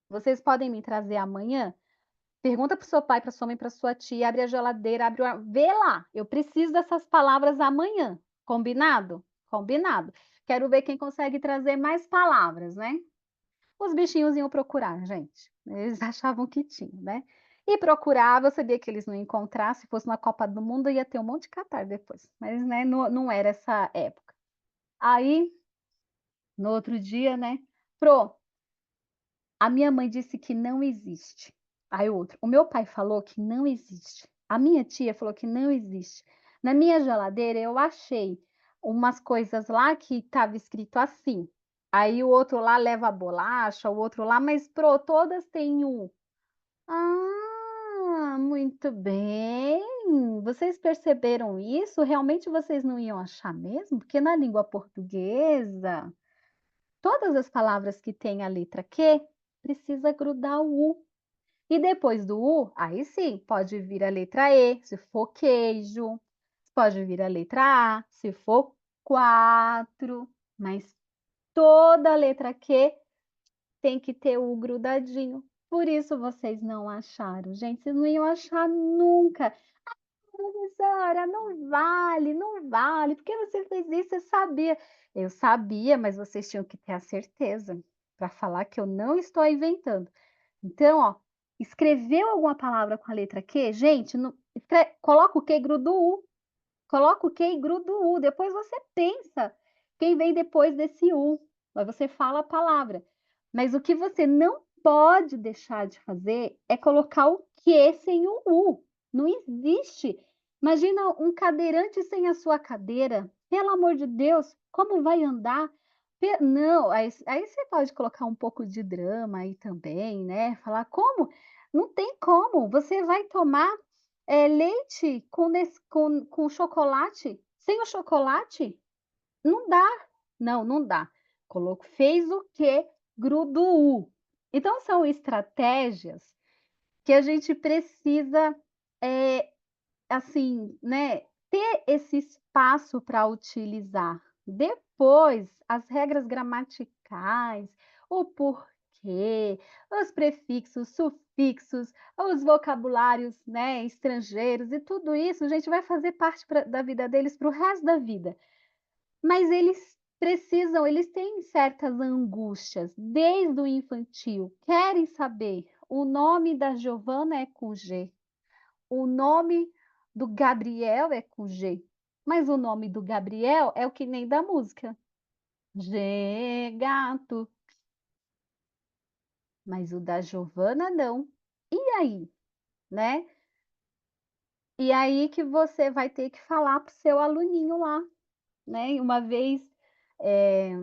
Vocês podem me trazer amanhã?" Pergunta para o seu pai, para sua mãe, para sua tia, abre a geladeira, vê lá, eu preciso dessas palavras amanhã. Combinado? Combinado. Quero ver quem consegue trazer mais palavras, né? Os bichinhos iam procurar, gente. Eles achavam que tinha, né? E procurava, eu sabia que eles não iam encontrar. Se fosse na Copa do Mundo, ia ter um monte de catar depois. Mas, né, não era essa época. Aí, no outro dia, né? A minha mãe disse que não existe. Aí outro, o meu pai falou que não existe. A minha tia falou que não existe. Na minha geladeira eu achei umas coisas lá que estava escrito assim. Aí o outro lá leva a bolacha, o outro lá, mas todas têm um. Ah, Muito bem. Vocês perceberam isso? Realmente vocês não iam achar mesmo? Porque na língua portuguesa, todas as palavras que têm a letra Q, precisa grudar o U. E depois do U, aí sim, pode vir a letra E, se for queijo. Pode vir a letra A, se for quatro. Mas toda letra Q tem que ter o grudadinho. Por isso vocês não acharam. Gente, vocês não iam achar nunca. Professora, não vale, não vale. Por que você fez isso? Você sabia. Eu sabia, mas vocês tinham que ter a certeza para falar que eu não estou inventando. Então, ó, escreveu alguma palavra com a letra Q? Gente, coloca o Q e gruda o U. Coloca o Q e gruda o U. Depois você pensa quem vem depois desse U. Aí você fala a palavra. Mas o que você não pode deixar de fazer é colocar o Q sem o U. Não existe. Imagina um cadeirante sem a sua cadeira. Pelo amor de Deus, como vai andar? Não, aí você pode colocar um pouco de drama aí também, né? Falar como? Não tem como. Você vai tomar leite com chocolate? Sem o chocolate? Não dá. Não, não dá. Fez o quê? Gruda o U. Então, são estratégias que a gente precisa, eh, assim, né, ter esse espaço para utilizar. Depois, as regras gramaticais, o porquê, os prefixos, sufixos, os vocabulários, né, estrangeiros e tudo isso, gente, vai fazer parte da vida deles para o resto da vida. Mas eles têm certas angústias desde o infantil. Querem saber, o nome da Giovana é com G, o nome do Gabriel é com G, mas o nome do Gabriel é o que nem da música. G, gato. Mas o da Giovana não. E aí, né? E aí que você vai ter que falar para o seu aluninho lá, né? E uma vez eh,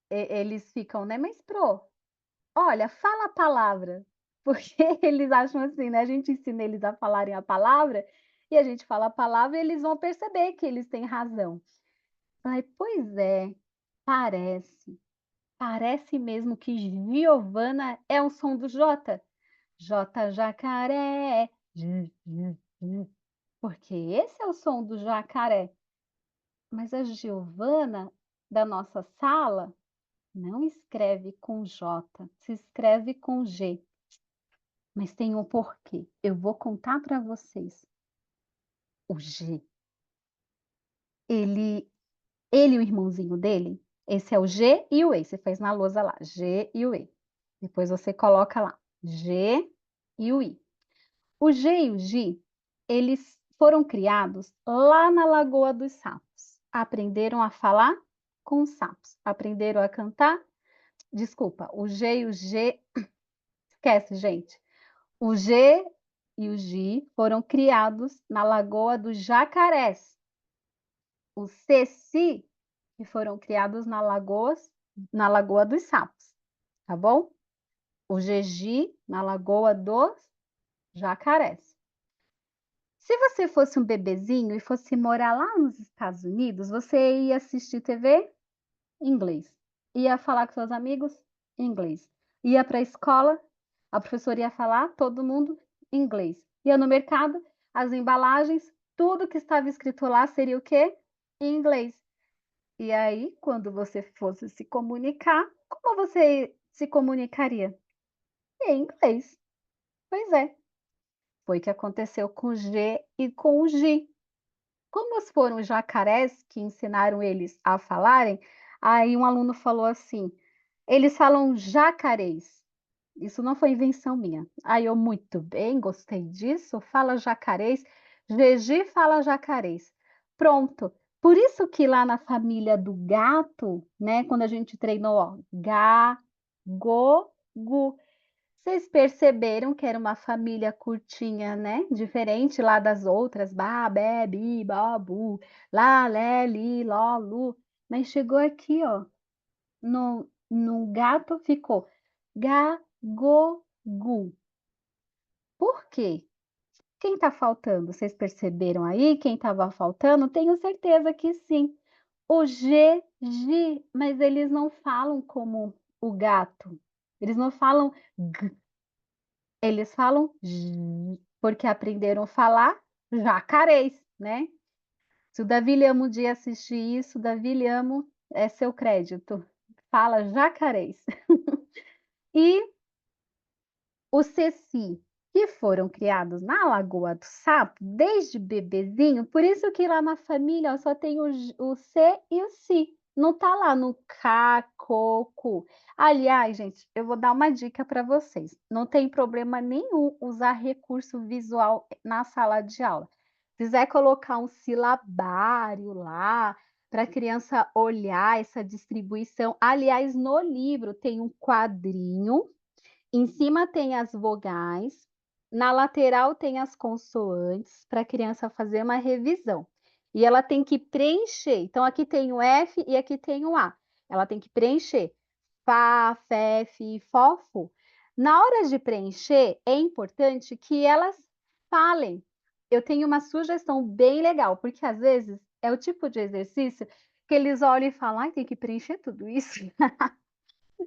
eles ficam, né? Mas, Pro, olha, fala a palavra. Porque eles acham assim, né? A gente ensina eles a falarem a palavra e a gente fala a palavra e eles vão perceber que eles têm razão. Ai, pois é, parece. Parece mesmo que Giovana é o som do J. J jacaré. Porque esse é o som do jacaré. Mas a Giovana da nossa sala não escreve com J, se escreve com G. Mas tem um porquê. Eu vou contar para vocês. O G, ele e o irmãozinho dele, esse é o G e o E. Você fez na lousa lá, G e o E. Depois você coloca lá, G e o I. O G e o G, eles foram criados lá na Lagoa dos Sapos. Aprenderam a falar com os sapos. Aprenderam a cantar. Desculpa, o G e o G. Esquece, gente. O G e o G foram criados na Lagoa dos Jacarés. O Ceci, que foram criados na Lagoa dos Sapos, tá bom? O GG na Lagoa dos Jacarés. Se você fosse um bebezinho e fosse morar lá nos Estados Unidos, você ia assistir TV em inglês, ia falar com seus amigos em inglês, ia para a escola, a professora ia falar, todo mundo em inglês. Ia no mercado, as embalagens, tudo que estava escrito lá seria o quê? Em inglês. E aí, quando você fosse se comunicar, como você se comunicaria? Em inglês. Pois é, foi o que aconteceu com o G e com o G. Como foram os jacarés que ensinaram eles a falarem, aí um aluno falou assim: eles falam jacarês. Isso não foi invenção minha. Aí eu, muito bem, gostei disso. Fala jacarês. Gigi fala jacarês. Pronto. Por isso que lá na família do gato, né, quando a gente treinou, ó, ga, go, gu. Vocês perceberam que era uma família curtinha, né? Diferente lá das outras, ba, be, bi, ba, bu, lá, lé, li, ló, lu. Mas chegou aqui, ó, no gato ficou ga, go, gu. Por quê? Quem está faltando? Vocês perceberam aí quem estava faltando? Tenho certeza que sim. O G, G, mas eles não falam como o gato. Eles não falam G, eles falam J, porque aprenderam a falar jacarês, né? Se o Davi Lhamo um dia assistir isso, Davi Lhamo é seu crédito. Fala jacarês. E os ceci, que foram criados na Lagoa do Sapo, desde bebezinho, por isso que lá na família ó, só tem o C e o Si. Não tá lá no K, coco. Aliás, gente, eu vou dar uma dica para vocês. Não tem problema nenhum usar recurso visual na sala de aula. Se quiser colocar um silabário lá, para a criança olhar essa distribuição. Aliás, no livro tem um quadrinho em cima tem as vogais, na lateral tem as consoantes, para a criança fazer uma revisão. E ela tem que preencher. Então, aqui tem o F e aqui tem o A. Ela tem que preencher. Fá, Fé, Fi, Fó, Fu. Na hora de preencher, é importante que elas falem. Eu tenho uma sugestão bem legal, porque às vezes é o tipo de exercício que eles olham e falam, ai, tem que preencher tudo isso.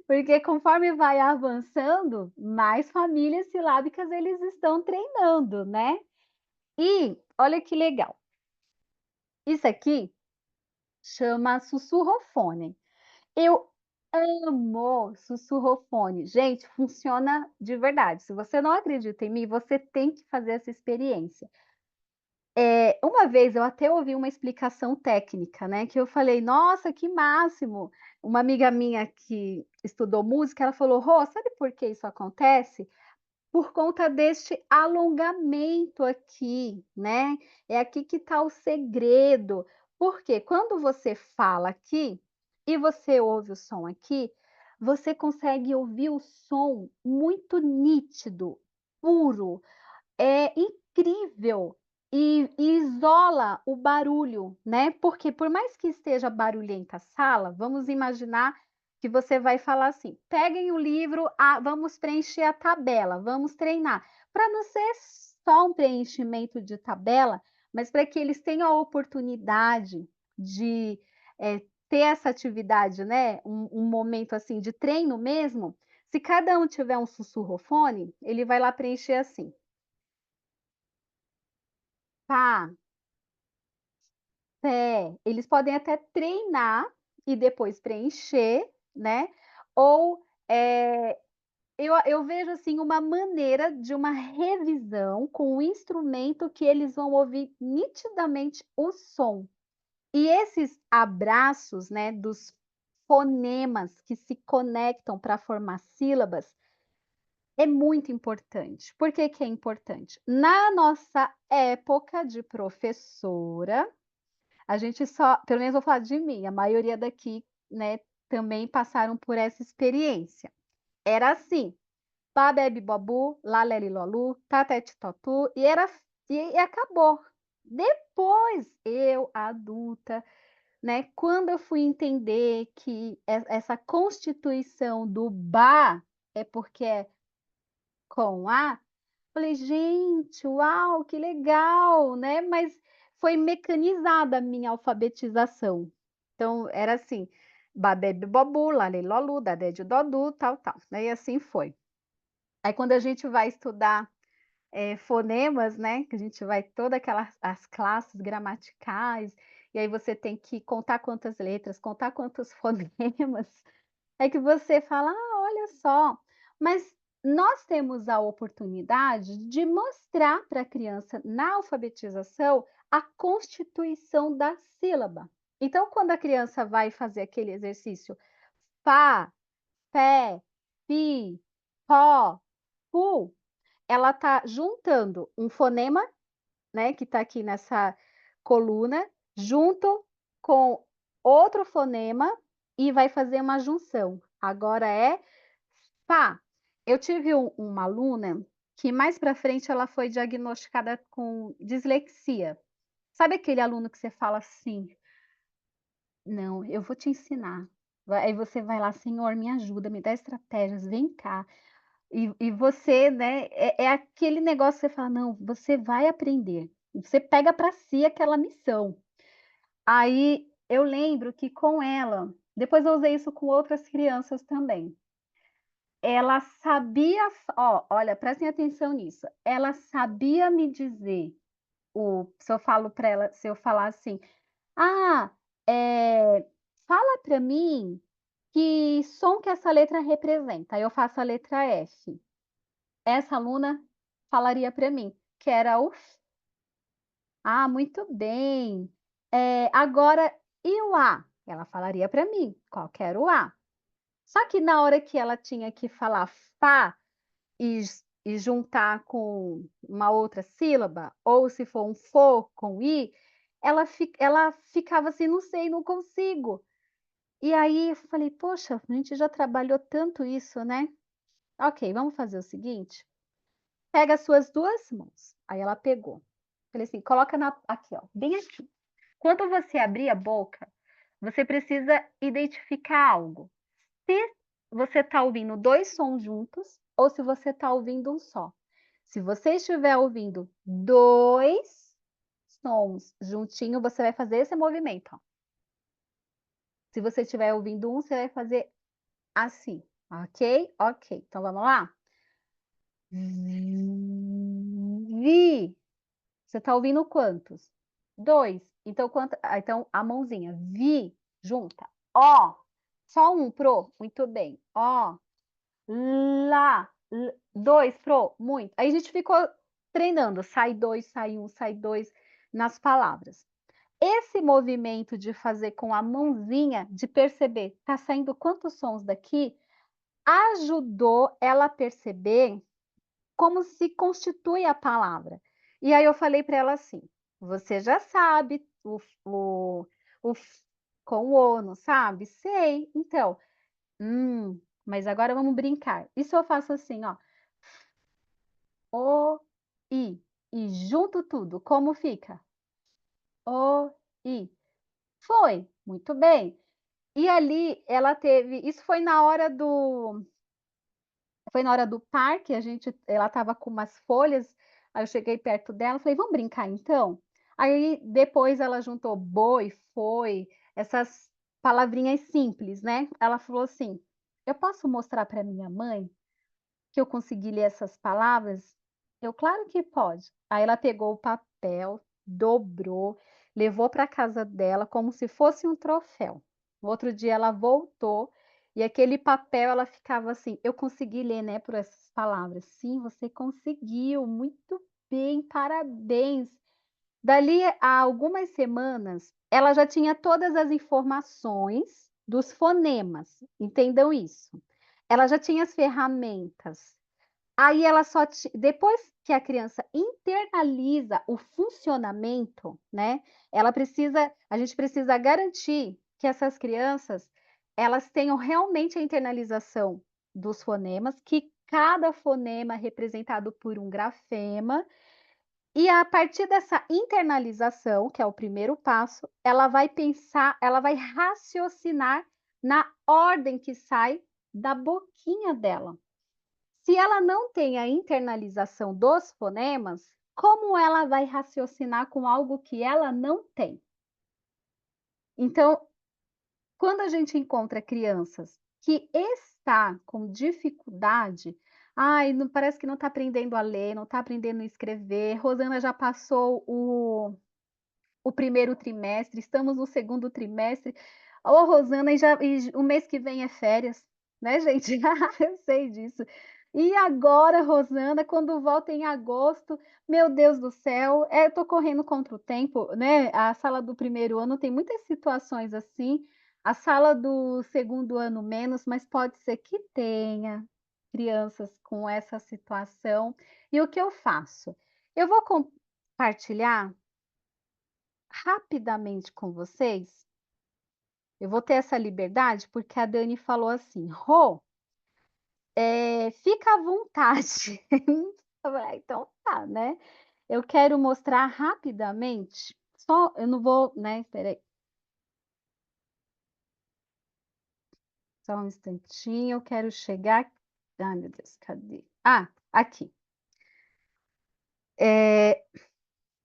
Porque conforme vai avançando, mais famílias silábicas eles estão treinando, né? E olha que legal. Isso aqui chama sussurrofone. Eu amo sussurrofone. Gente, funciona de verdade. Se você não acredita em mim, você tem que fazer essa experiência. Uma vez eu até ouvi uma explicação técnica, né, que eu falei: "Nossa, que máximo". Uma amiga minha que estudou música, ela falou: "Rô, sabe por que isso acontece? Por conta deste alongamento aqui, né, é aqui que está o segredo". Porque quando você fala aqui e você ouve o som aqui, você consegue ouvir o som muito nítido, puro, é incrível e isola o barulho, né, porque por mais que esteja barulhenta a sala, vamos imaginar que você vai falar assim: "Peguem o livro, vamos preencher a tabela, vamos treinar", para não ser só um preenchimento de tabela, mas para que eles tenham a oportunidade de, ter essa atividade, né, um momento, assim, de treino mesmo, se cada um tiver um sussurrofone, ele vai lá preencher assim: "Pá, pé", eles podem até treinar e depois preencher, né, ou, eu vejo, assim, uma maneira de uma revisão com o instrumento que eles vão ouvir nitidamente o som. E esses abraços, né, dos fonemas que se conectam para formar sílabas, é muito importante. Por que que é importante? Na nossa época de professora, a gente só pelo menos vou falar de mim, a maioria daqui, né, também passaram por essa experiência. Era assim: babebe bobu, laleli lolu, tatete totu, e era e acabou. Depois, eu adulta, né, quando eu fui entender que essa constituição do ba é porque é com A, falei: "Gente, uau, que legal", né, mas foi mecanizada a minha alfabetização. Então era assim: babebe bobu, laleli lolu, dadede dodu, tal, tal, né, e assim foi. Aí quando a gente vai estudar, fonemas, né, que a gente vai toda aquelas as classes gramaticais, e aí você tem que contar quantas letras, contar quantos fonemas, é que você fala: "Ah, olha só". Mas nós temos a oportunidade de mostrar para a criança, na alfabetização, a constituição da sílaba. Então quando a criança vai fazer aquele exercício pá, pé, pi, pó, pu, ela está juntando um fonema, né, que está aqui nessa coluna, junto com outro fonema e vai fazer uma junção. Agora é pá. Eu tive uma aluna que mais para frente ela foi diagnosticada com dislexia. Sabe aquele aluno que você fala assim: "Não, eu vou te ensinar". Aí você vai lá: "Senhor, me ajuda, me dá estratégias, vem cá". E você, né, é aquele negócio que você fala: "Não, você vai aprender", e você pega para si aquela missão. Aí, eu lembro que com ela depois eu usei isso com outras crianças também. Ela sabia olha, prestem atenção nisso, ela sabia me dizer se eu falo para ela se eu falar assim: "Ah, fala para mim que som que essa letra representa", aí eu faço a letra F. Essa aluna falaria para mim, que era o F. "Ah, muito bem. Agora e o A?" Ela falaria para mim qual que era o A. Só que na hora que ela tinha que falar Fá e juntar com uma outra sílaba, ou se for um fo com i, ela ficava assim: "Não sei, não consigo". E aí eu falei: "Poxa, a gente já trabalhou tanto isso, né. Ok, vamos fazer o seguinte, pega as suas 2 mãos". Aí ela pegou. Falei assim: "Coloca aqui, ó, bem aqui". Quando você abrir a boca, você precisa identificar algo. Se você está ouvindo 2 sons juntos ou se você está ouvindo um só. Se você estiver ouvindo 2 sons juntinho, você vai fazer esse movimento, ó. Se você estiver ouvindo um, você vai fazer assim, ok? Ok, então vamos lá? Vi. Você está ouvindo quantos? 2. Então então a mãozinha, vi, junta. Ó, só um pro, muito bem. Ó, lá, 2 pro, muito. Aí a gente ficou treinando, sai 2, sai um, sai 2 nas palavras. Esse movimento de fazer com a mãozinha, de perceber, tá saindo quantos sons daqui, ajudou ela a perceber como se constitui a palavra. E aí eu falei para ela assim: "Você já sabe o f com o o, não sabe? Sei. Então, mas agora vamos brincar. E se eu faço assim, ó, o, i, e junto tudo, como fica? O, i. Foi, muito bem. E ali ela teve isso foi na hora do parque, ela estava com umas folhas, aí eu cheguei perto dela, falei: "Vamos brincar então?". Aí depois ela juntou boi, foi, essas palavrinhas simples, né. Ela falou assim: "Eu posso mostrar para minha mãe que eu consegui ler essas palavras?". Eu: "Claro que pode". Aí ela pegou o papel, dobrou, levou para casa dela como se fosse um troféu. No outro dia ela voltou e aquele papel ela ficava assim: "Eu consegui ler, né, por essas palavras". "Sim, você conseguiu, muito bem, parabéns". Dali a algumas semanas, ela já tinha todas as informações dos fonemas, entendam isso. Ela já tinha as ferramentas. Aí ela só ti depois que a criança internaliza o funcionamento, né, a gente precisa garantir que essas crianças, elas tenham realmente a internalização dos fonemas, que cada fonema é representado por um grafema, e a partir dessa internalização, que é o primeiro passo, ela vai raciocinar na ordem que sai da boquinha dela. Se ela não tem a internalização dos fonemas, como ela vai raciocinar com algo que ela não tem? Então, quando a gente encontra crianças que está com dificuldade, "Ai, não parece que não está aprendendo a ler, não está aprendendo a escrever, Rosana já passou o primeiro trimestre, estamos no segundo trimestre. Ô Rosana, e o mês que vem é férias, né gente? Eu sei disso. E agora, Rosana, quando volta em agosto, meu Deus do céu, eu tô correndo contra o tempo, né, a sala do primeiro ano tem muitas situações assim, a sala do segundo ano menos, mas pode ser que tenha crianças com essa situação. E o que eu faço? Eu vou compartilhar rapidamente com vocês, eu vou ter essa liberdade, porque a Dani falou assim: "Rô, fica à vontade". Eu falei: "Ah, então tá, né". Eu quero mostrar rapidamente, só eu não vou, né, espera aí. Só um instantinho, eu quero chegar Ai, meu Deus, cadê? Ah, aqui.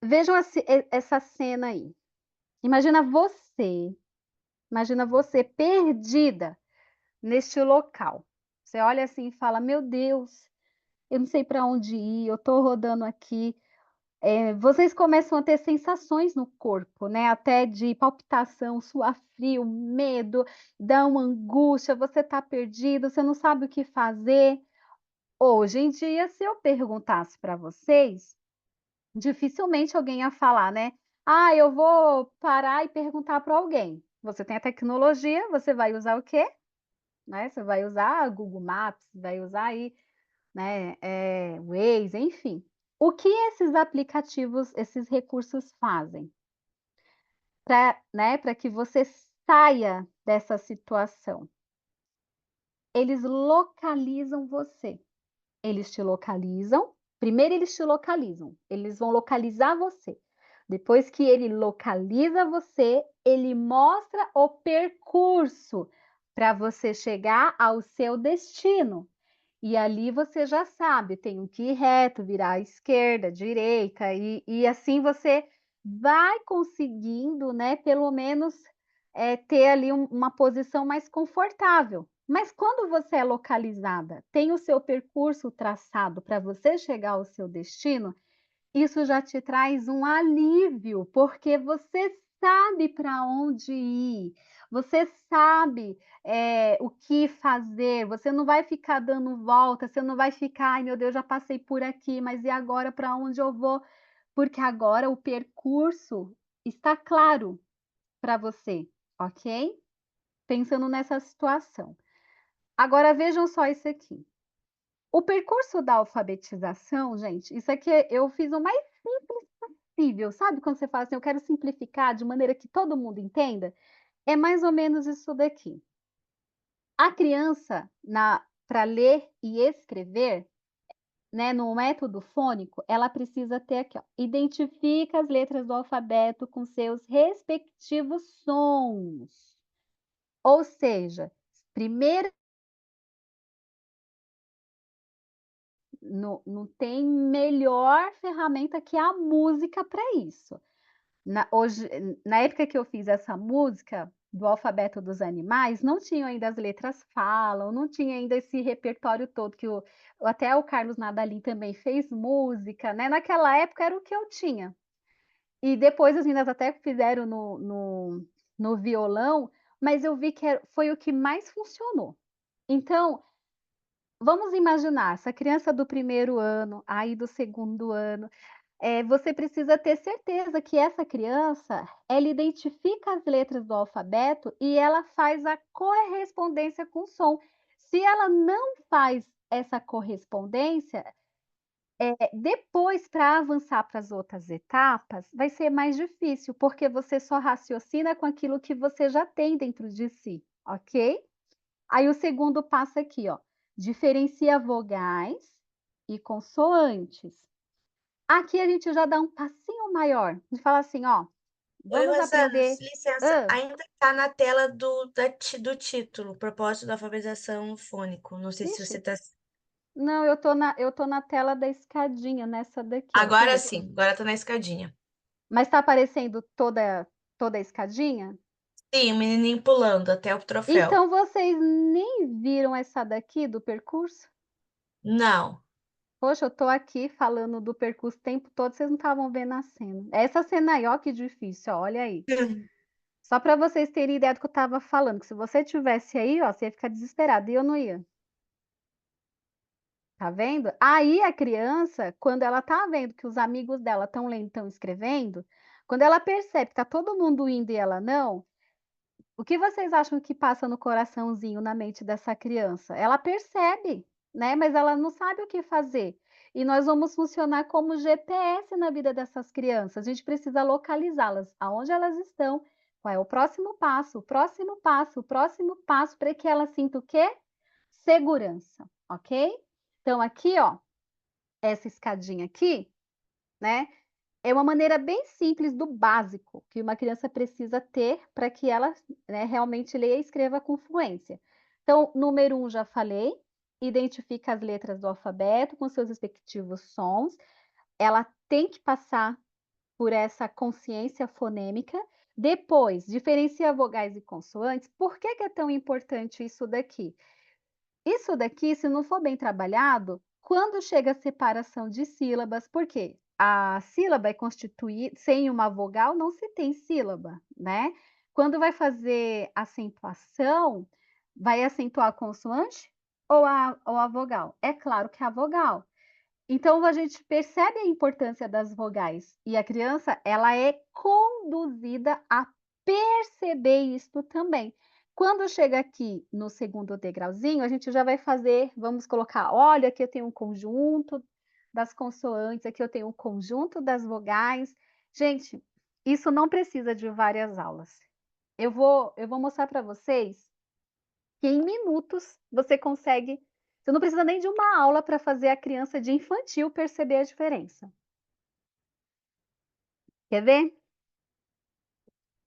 Vejam essa cena aí. Imagina você perdida neste local. Você olha assim e fala: Meu Deus, eu não sei para onde ir, eu estou rodando aqui. Vocês começam a ter sensações no corpo, né? Até de palpitação, suar frio, medo, dá uma angústia, você está perdido, você não sabe o que fazer. Hoje em dia, se eu perguntasse para vocês, dificilmente alguém ia falar, né? Ah, eu vou parar e perguntar para alguém. Você tem a tecnologia, você vai usar o quê? Né? Você vai usar Google Maps, vai usar aí, né, Waze, enfim. O que esses aplicativos, esses recursos fazem? Para, né, para que você saia dessa situação. Eles localizam você. Eles te localizam. Primeiro eles te localizam. Eles vão localizar você. Depois que ele localiza você, ele mostra o percurso para você chegar ao seu destino. E ali você já sabe, tem que ir reto, virar à esquerda, direita, e assim você vai conseguindo, né, pelo menos ter ali uma posição mais confortável. Mas quando você é localizada, tem o seu percurso traçado para você chegar ao seu destino, isso já te traz um alívio, porque você sabe para onde ir, você sabe, o que fazer, você não vai ficar dando volta, você não vai ficar: "Ai meu Deus, já passei por aqui, mas e agora para onde eu vou?", porque agora o percurso está claro para você, ok? Pensando nessa situação. Agora vejam só isso aqui. O percurso da alfabetização, gente, isso aqui eu fiz o mais simples possível, sabe quando você fala assim: "Eu quero simplificar de maneira que todo mundo entenda"? É mais ou menos isso daqui. A criança para ler e escrever, né, no método fônico, ela precisa ter aqui, ó, identifica as letras do alfabeto com seus respectivos sons. Ou seja, primeiro não tem melhor ferramenta que a música para isso. Na época que eu fiz essa música do alfabeto dos animais, não tinham ainda as letras falam, não tinha ainda esse repertório todo que até o Carlos Nadalim também fez música, né, naquela época era o que eu tinha. E depois as meninas até fizeram no violão, mas eu vi que foi o que mais funcionou. Então, vamos imaginar, essa criança do primeiro ano, aí do segundo ano, você precisa ter certeza que essa criança, ela identifica as letras do alfabeto e ela faz a correspondência com o som. Se ela não faz essa correspondência, depois para avançar para as outras etapas, vai ser mais difícil, porque você só raciocina com aquilo que você já tem dentro de si, ok? Aí o segundo passo aqui, ó, diferencia vogais e consoantes. Aqui a gente já dá um passinho maior, de falar assim: "Ó, Oi, vamos Rosana, aprender". licença, Hã, ainda está na tela do título, Propósito da Alfabetização Fônico. Não sei se você vixe, está. não, eu tô na tela da escadinha, nessa daqui, ó, deixa eu Agora ver sim, agora está na escadinha. mas tá aparecendo toda a escadinha? Sim, o menininho pulando até o troféu. Então vocês nem viram essa daqui do percurso? Não. Poxa, eu tô aqui falando do percurso o tempo todo, vocês não estavam vendo a cena. Essa cena aí, ó que difícil, ó, olha aí. Só para vocês terem ideia do que eu estava falando, que se você tivesse aí, ó, você ia ficar desesperado e eu não ia. Tá vendo? Aí a criança, quando ela tá vendo que os amigos dela estão lendo, estão escrevendo, quando ela percebe que tá todo mundo indo e ela não, o que vocês acham que passa no coraçãozinho, na mente dessa criança? Ela percebe, né, mas ela não sabe o que fazer. E nós vamos funcionar como GPS na vida dessas crianças. A gente precisa localizá-las, aonde elas estão, qual é o próximo passo, o próximo passo, o próximo passo, para que ela sinta o quê? Segurança, ok? Então aqui, ó, essa escadinha aqui, né, é uma maneira bem simples do básico que uma criança precisa ter para que ela, né, realmente leia e escreva com fluência. Então, número 1 já falei, identifica as letras do alfabeto com seus respectivos sons, ela tem que passar por essa consciência fonêmica, depois diferencia vogais e consoantes. Por que que é tão importante isso daqui? Isso daqui, se não for bem trabalhado, quando chega a separação de sílabas, por quê? A sílaba é constituída sem uma vogal não se tem sílaba, né. Quando vai fazer acentuação, vai acentuar a consoante ou a vogal? É claro que é a vogal. Então a gente percebe a importância das vogais e a criança, ela é conduzida a perceber isto também. Quando chega aqui no segundo degrauzinho, a gente já vai fazer, vamos colocar, olha, aqui eu tenho um conjunto das consoantes, aqui eu tenho um conjunto das vogais. Gente, isso não precisa de várias aulas. Eu vou mostrar para vocês que em minutos você não precisa nem de uma aula para fazer a criança de infantil perceber a diferença. Quer ver?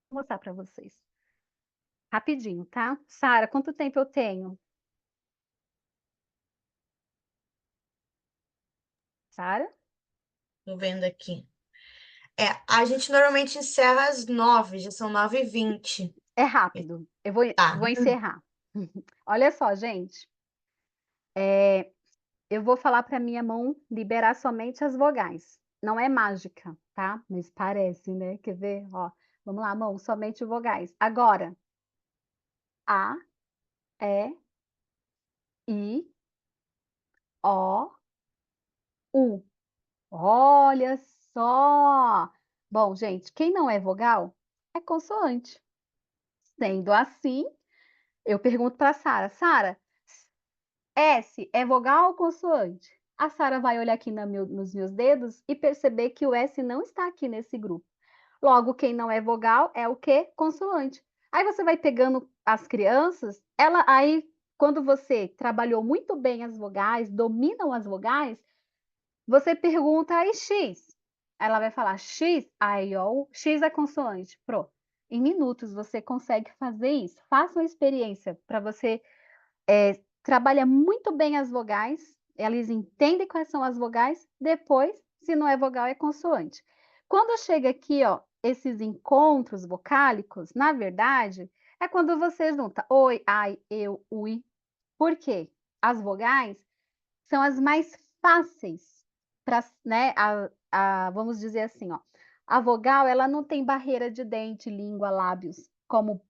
Vou mostrar para vocês. Rapidinho, tá? Sara, quanto tempo eu tenho? Sara? Tô vendo aqui. A gente normalmente encerra às 9, já são 9h20. É rápido. Eu vou Tá. encerrar. Olha só, gente. Eu vou falar para minha mão liberar somente as vogais. Não é mágica, tá? Mas parece, né? Quer ver? Ó, vamos lá, mão, somente vogais. Agora, A, E, I, O, U. Olha só! Bom, gente, quem não é vogal é consoante. Sendo assim, eu pergunto para a Sara: Sara, S é vogal ou consoante? A Sara vai olhar aqui nos meus dedos e perceber que o S não está aqui nesse grupo. Logo, quem não é vogal é o quê? Consoante. Aí você vai pegando as crianças, aí quando você trabalhou muito bem as vogais, dominam as vogais, você pergunta aí X. Ela vai falar X, aí ó, X é consoante. Pronto. Em minutos você consegue fazer isso. Faça uma experiência para você trabalha muito bem as vogais, eles entendem quais são as vogais, depois, se não é vogal, é consoante. Quando chega aqui, ó, esses encontros vocálicos, na verdade, é quando você junta oi, ai, eu, ui. Por quê? As vogais são as mais fáceis para, né, vamos dizer assim, ó, a vogal, ela não tem barreira de dente, língua, lábios, como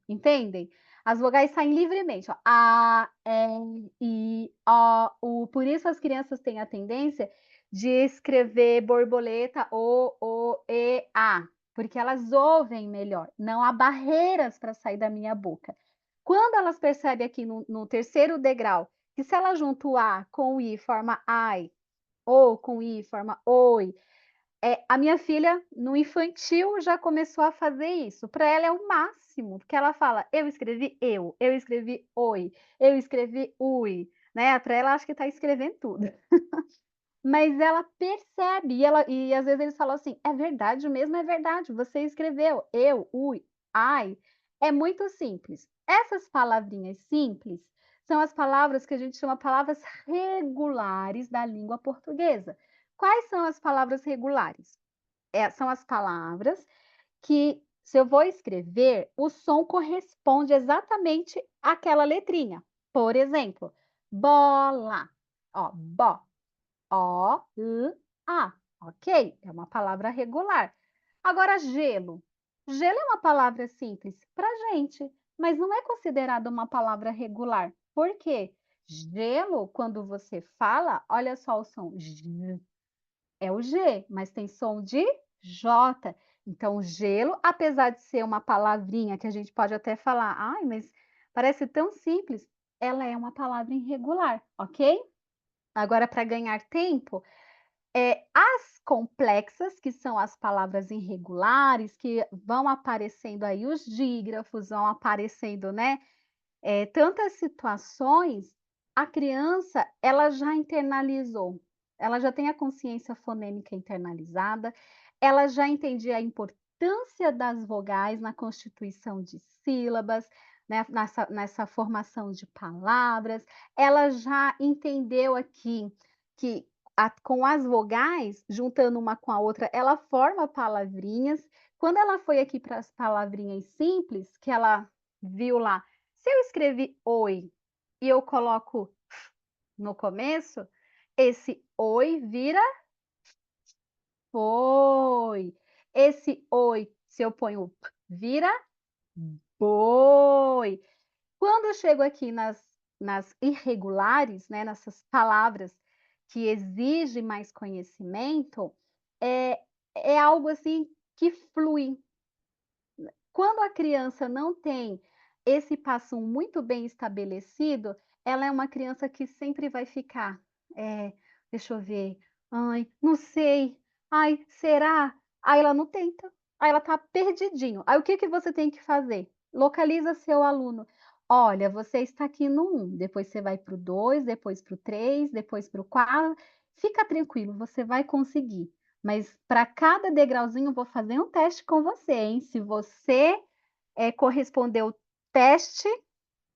entendem? As vogais saem livremente, ó, a, e, I, O, U. Por isso as crianças têm a tendência de escrever borboleta, O, E, A, porque elas ouvem melhor, não há barreiras para sair da minha boca. Quando elas percebem aqui no terceiro degrau que se ela junta o A com o I forma ai, ou com I forma oi, a minha filha no infantil já começou a fazer isso. Para ela é o máximo, porque ela fala: eu escrevi eu escrevi oi, eu escrevi ui, né? Para ela acho que está escrevendo tudo. Mas ela percebe e às vezes eles falam assim: é verdade mesmo, é verdade. Você escreveu eu, ui, ai. É muito simples. Essas palavrinhas simples são as palavras que a gente chama palavras regulares da língua portuguesa. Quais são as palavras regulares? São as palavras que, se eu vou escrever, o som corresponde exatamente àquela letrinha. Por exemplo, bola. Ó, bo. O-L-A, ok? É uma palavra regular. Agora, gelo. Gelo é uma palavra simples para gente, mas não é considerada uma palavra regular. Por quê? Gelo, quando você fala, olha só o som G, é o G, mas tem som de J. Então, gelo, apesar de ser uma palavrinha que a gente pode até falar, ai, mas parece tão simples, ela é uma palavra irregular, ok? Agora, para ganhar tempo, as complexas, que são as palavras irregulares, que vão aparecendo aí os dígrafos, vão aparecendo, né, tantas situações, a criança, ela já internalizou, ela já tem a consciência fonêmica internalizada, ela já entendia a importância das vogais na constituição de sílabas, né, nessa formação de palavras, ela já entendeu aqui que com as vogais, juntando uma com a outra, ela forma palavrinhas. Quando ela foi aqui para as palavrinhas simples, que ela viu lá, se eu escrevi oi e eu coloco no começo, esse oi vira foi. Esse oi, se eu ponho p, vira boi. Quando eu chego aqui nas irregulares, né, nessas palavras que exigem mais conhecimento, é é algo assim que flui. Quando a criança não tem esse passo muito bem estabelecido, ela é uma criança que sempre vai ficar, deixa eu ver, "Ai, não sei. Ai, será?" Aí ela não tenta, aí ela tá perdidinho. Aí o que que você tem que fazer? Localiza seu aluno. "Olha, você está aqui no 1, depois você vai para o 2, depois para o 3, depois para o 4. Fica tranquilo, você vai conseguir. Mas para cada degrauzinho eu vou fazer um teste com você, hein. Se você, corresponder o teste,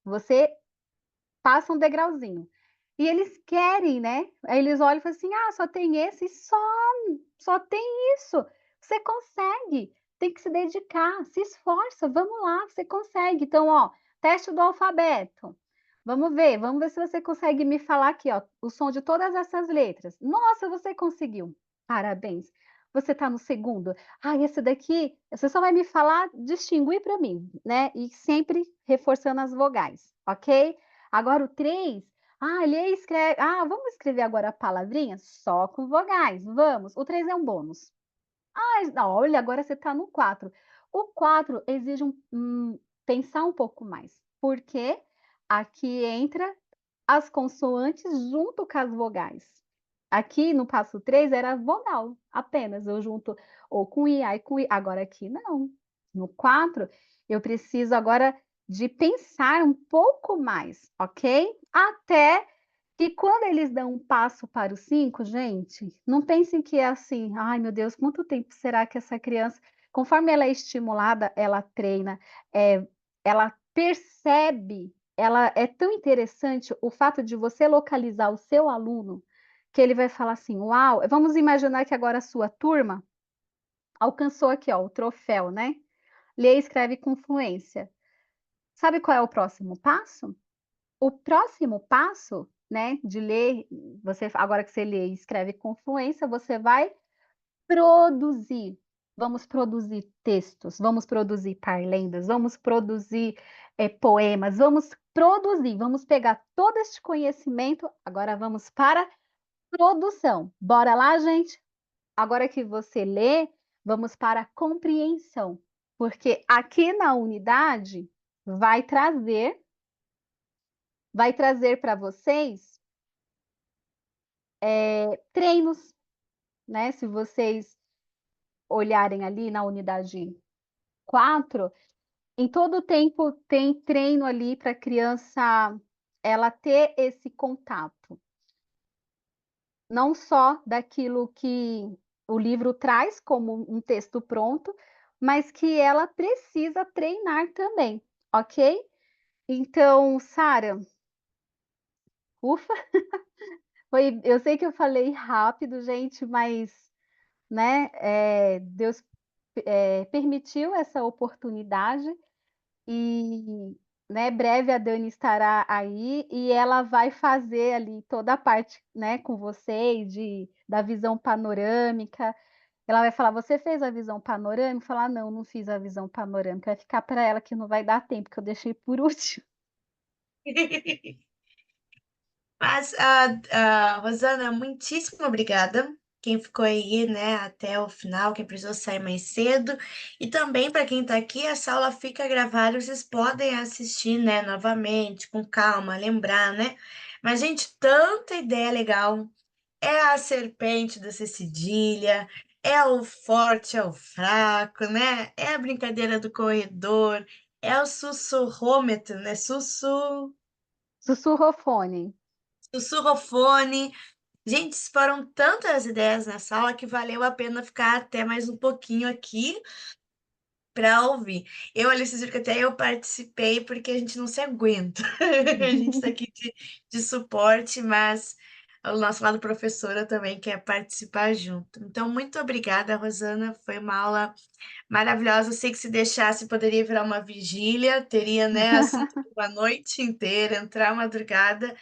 você passa um degrauzinho". E eles querem, né, aí eles olham e falam assim: "Ah, só tem esse?" Só tem isso. Você consegue, tem que se dedicar, se esforça, vamos lá, você consegue. Então, ó, teste do alfabeto. Vamos ver se você consegue me falar aqui, ó, o som de todas essas letras. Nossa, você conseguiu, parabéns. Você está no segundo. Ah, esse daqui, você só vai me falar, distinguir para mim, né, e sempre reforçando as vogais, ok? Agora o 3, ah, lê e escreve. Ah, vamos escrever agora a palavrinha só com vogais, vamos. O 3 é um bônus. Ah, não, olha, agora você está no 4. O 4 exige pensar um pouco mais, porque aqui entra as consoantes junto com as vogais. Aqui no passo 3 era vogal apenas, eu junto ou com i, ai com i. Agora aqui não. No 4 eu preciso agora de pensar um pouco mais, ok? Até que quando eles dão um passo para o 5, gente, não pensem que é assim: "Ai meu Deus, quanto tempo será que essa criança", conforme ela é estimulada, ela treina, ela percebe, ela é tão interessante o fato de você localizar o seu aluno, que ele vai falar assim: "Uau", vamos imaginar que agora a sua turma alcançou aqui, ó, o troféu, né. Lê e escreve com fluência. Sabe qual é o próximo passo? O próximo passo, né, de ler, você agora que você lê e escreve com fluência, você vai produzir. Vamos produzir textos, vamos produzir parlendas, vamos produzir, poemas, vamos produzir, vamos pegar todo este conhecimento, agora vamos para produção. Bora lá, gente? Agora que você lê, vamos para a compreensão, porque aqui na unidade vai trazer para vocês, treinos, né, se vocês olharem ali na unidade 4, em todo o tempo tem treino ali para a criança ela ter esse contato, não só daquilo que o livro traz como um texto pronto, mas que ela precisa treinar também, ok? Então, Sara, ufa, eu sei que eu falei rápido, gente, mas, né, Deus, permitiu essa oportunidade e, né, breve a Dani estará aí e ela vai fazer ali toda a parte, né, com vocês da visão panorâmica. Ela vai falar: "Você fez a visão panorâmica?" Falar: "Não, não fiz a visão panorâmica." Vai ficar para ela que não vai dar tempo, que eu deixei por último. Mas, Rosana, muitíssimo obrigada. Quem ficou aí, né, até o final, quem precisou sair mais cedo. E também para quem está aqui, essa aula fica gravada, vocês podem assistir, né, novamente, com calma, lembrar, né? Mas, gente, tanta ideia legal. É a serpente da cedilha, é o forte, é o fraco, né? É a brincadeira do corredor, é o sussurrômetro, né? Sussurrofone. Sussurrofone. Gente, foram tantas ideias nessa aula que valeu a pena ficar até mais um pouquinho aqui. para ouvir. Eu, Alice, vocês viram que até eu participei porque a gente não se aguenta. A gente está aqui de suporte, mas o nosso lado professora também quer participar junto. Então, muito obrigada, Rosana. Foi uma aula maravilhosa. Eu sei que se deixasse poderia virar uma vigília, teria, né, assunto a noite inteira, entrar à madrugada.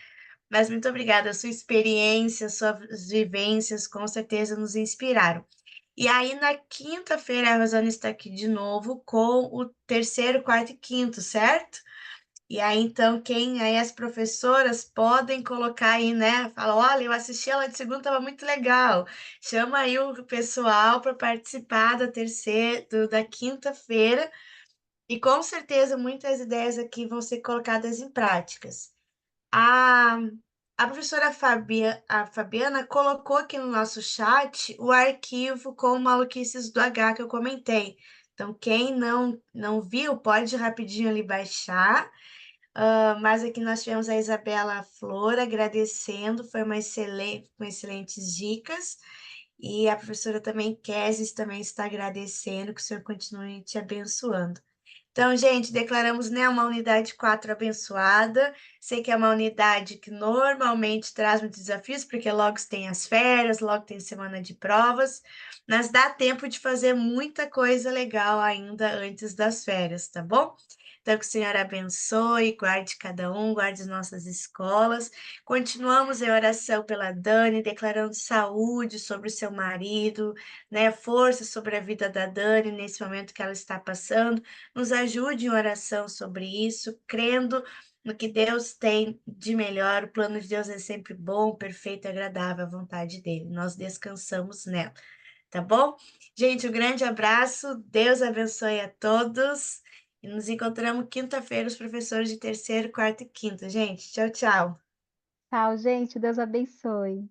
Mas muito obrigada. A sua experiência, suas vivências, com certeza nos inspiraram. E aí, na quinta-feira, a Rosana está aqui de novo com o terceiro, quarto e quinto, certo? E aí, então, aí as professoras podem colocar aí, né? Fala, olha, eu assisti ela de segunda, estava muito legal. Chama aí o pessoal para participar da quinta-feira. E com certeza muitas ideias aqui vão ser colocadas em práticas. A, a professora a Fabiana colocou aqui no nosso chat o arquivo com maluquices do H que eu comentei. Então, quem não viu, pode rapidinho ali baixar. Mas aqui nós tivemos a Isabela Flor agradecendo, foi com excelentes dicas. E a professora também, Kézis, também está agradecendo, que o Senhor continue te abençoando. Então, gente, declaramos, né, uma unidade 4 abençoada. Sei que é uma unidade que normalmente traz muitos desafios, porque logo tem as férias, logo tem semana de provas, mas dá tempo de fazer muita coisa legal ainda antes das férias, tá bom? Então, que o Senhor abençoe, guarde cada um, guarde as nossas escolas. Continuamos em oração pela Dani, declarando saúde sobre o seu marido, né? Força sobre a vida da Dani nesse momento que ela está passando. Nos ajude em oração sobre isso, crendo no que Deus tem de melhor. O plano de Deus é sempre bom, perfeito e agradável à vontade dele. Nós descansamos nela, tá bom? Gente, um grande abraço. Deus abençoe a todos. E nos encontramos quinta-feira, os professores de terceiro, quarto e quinto. Gente, tchau, tchau. Tchau, gente. Deus abençoe.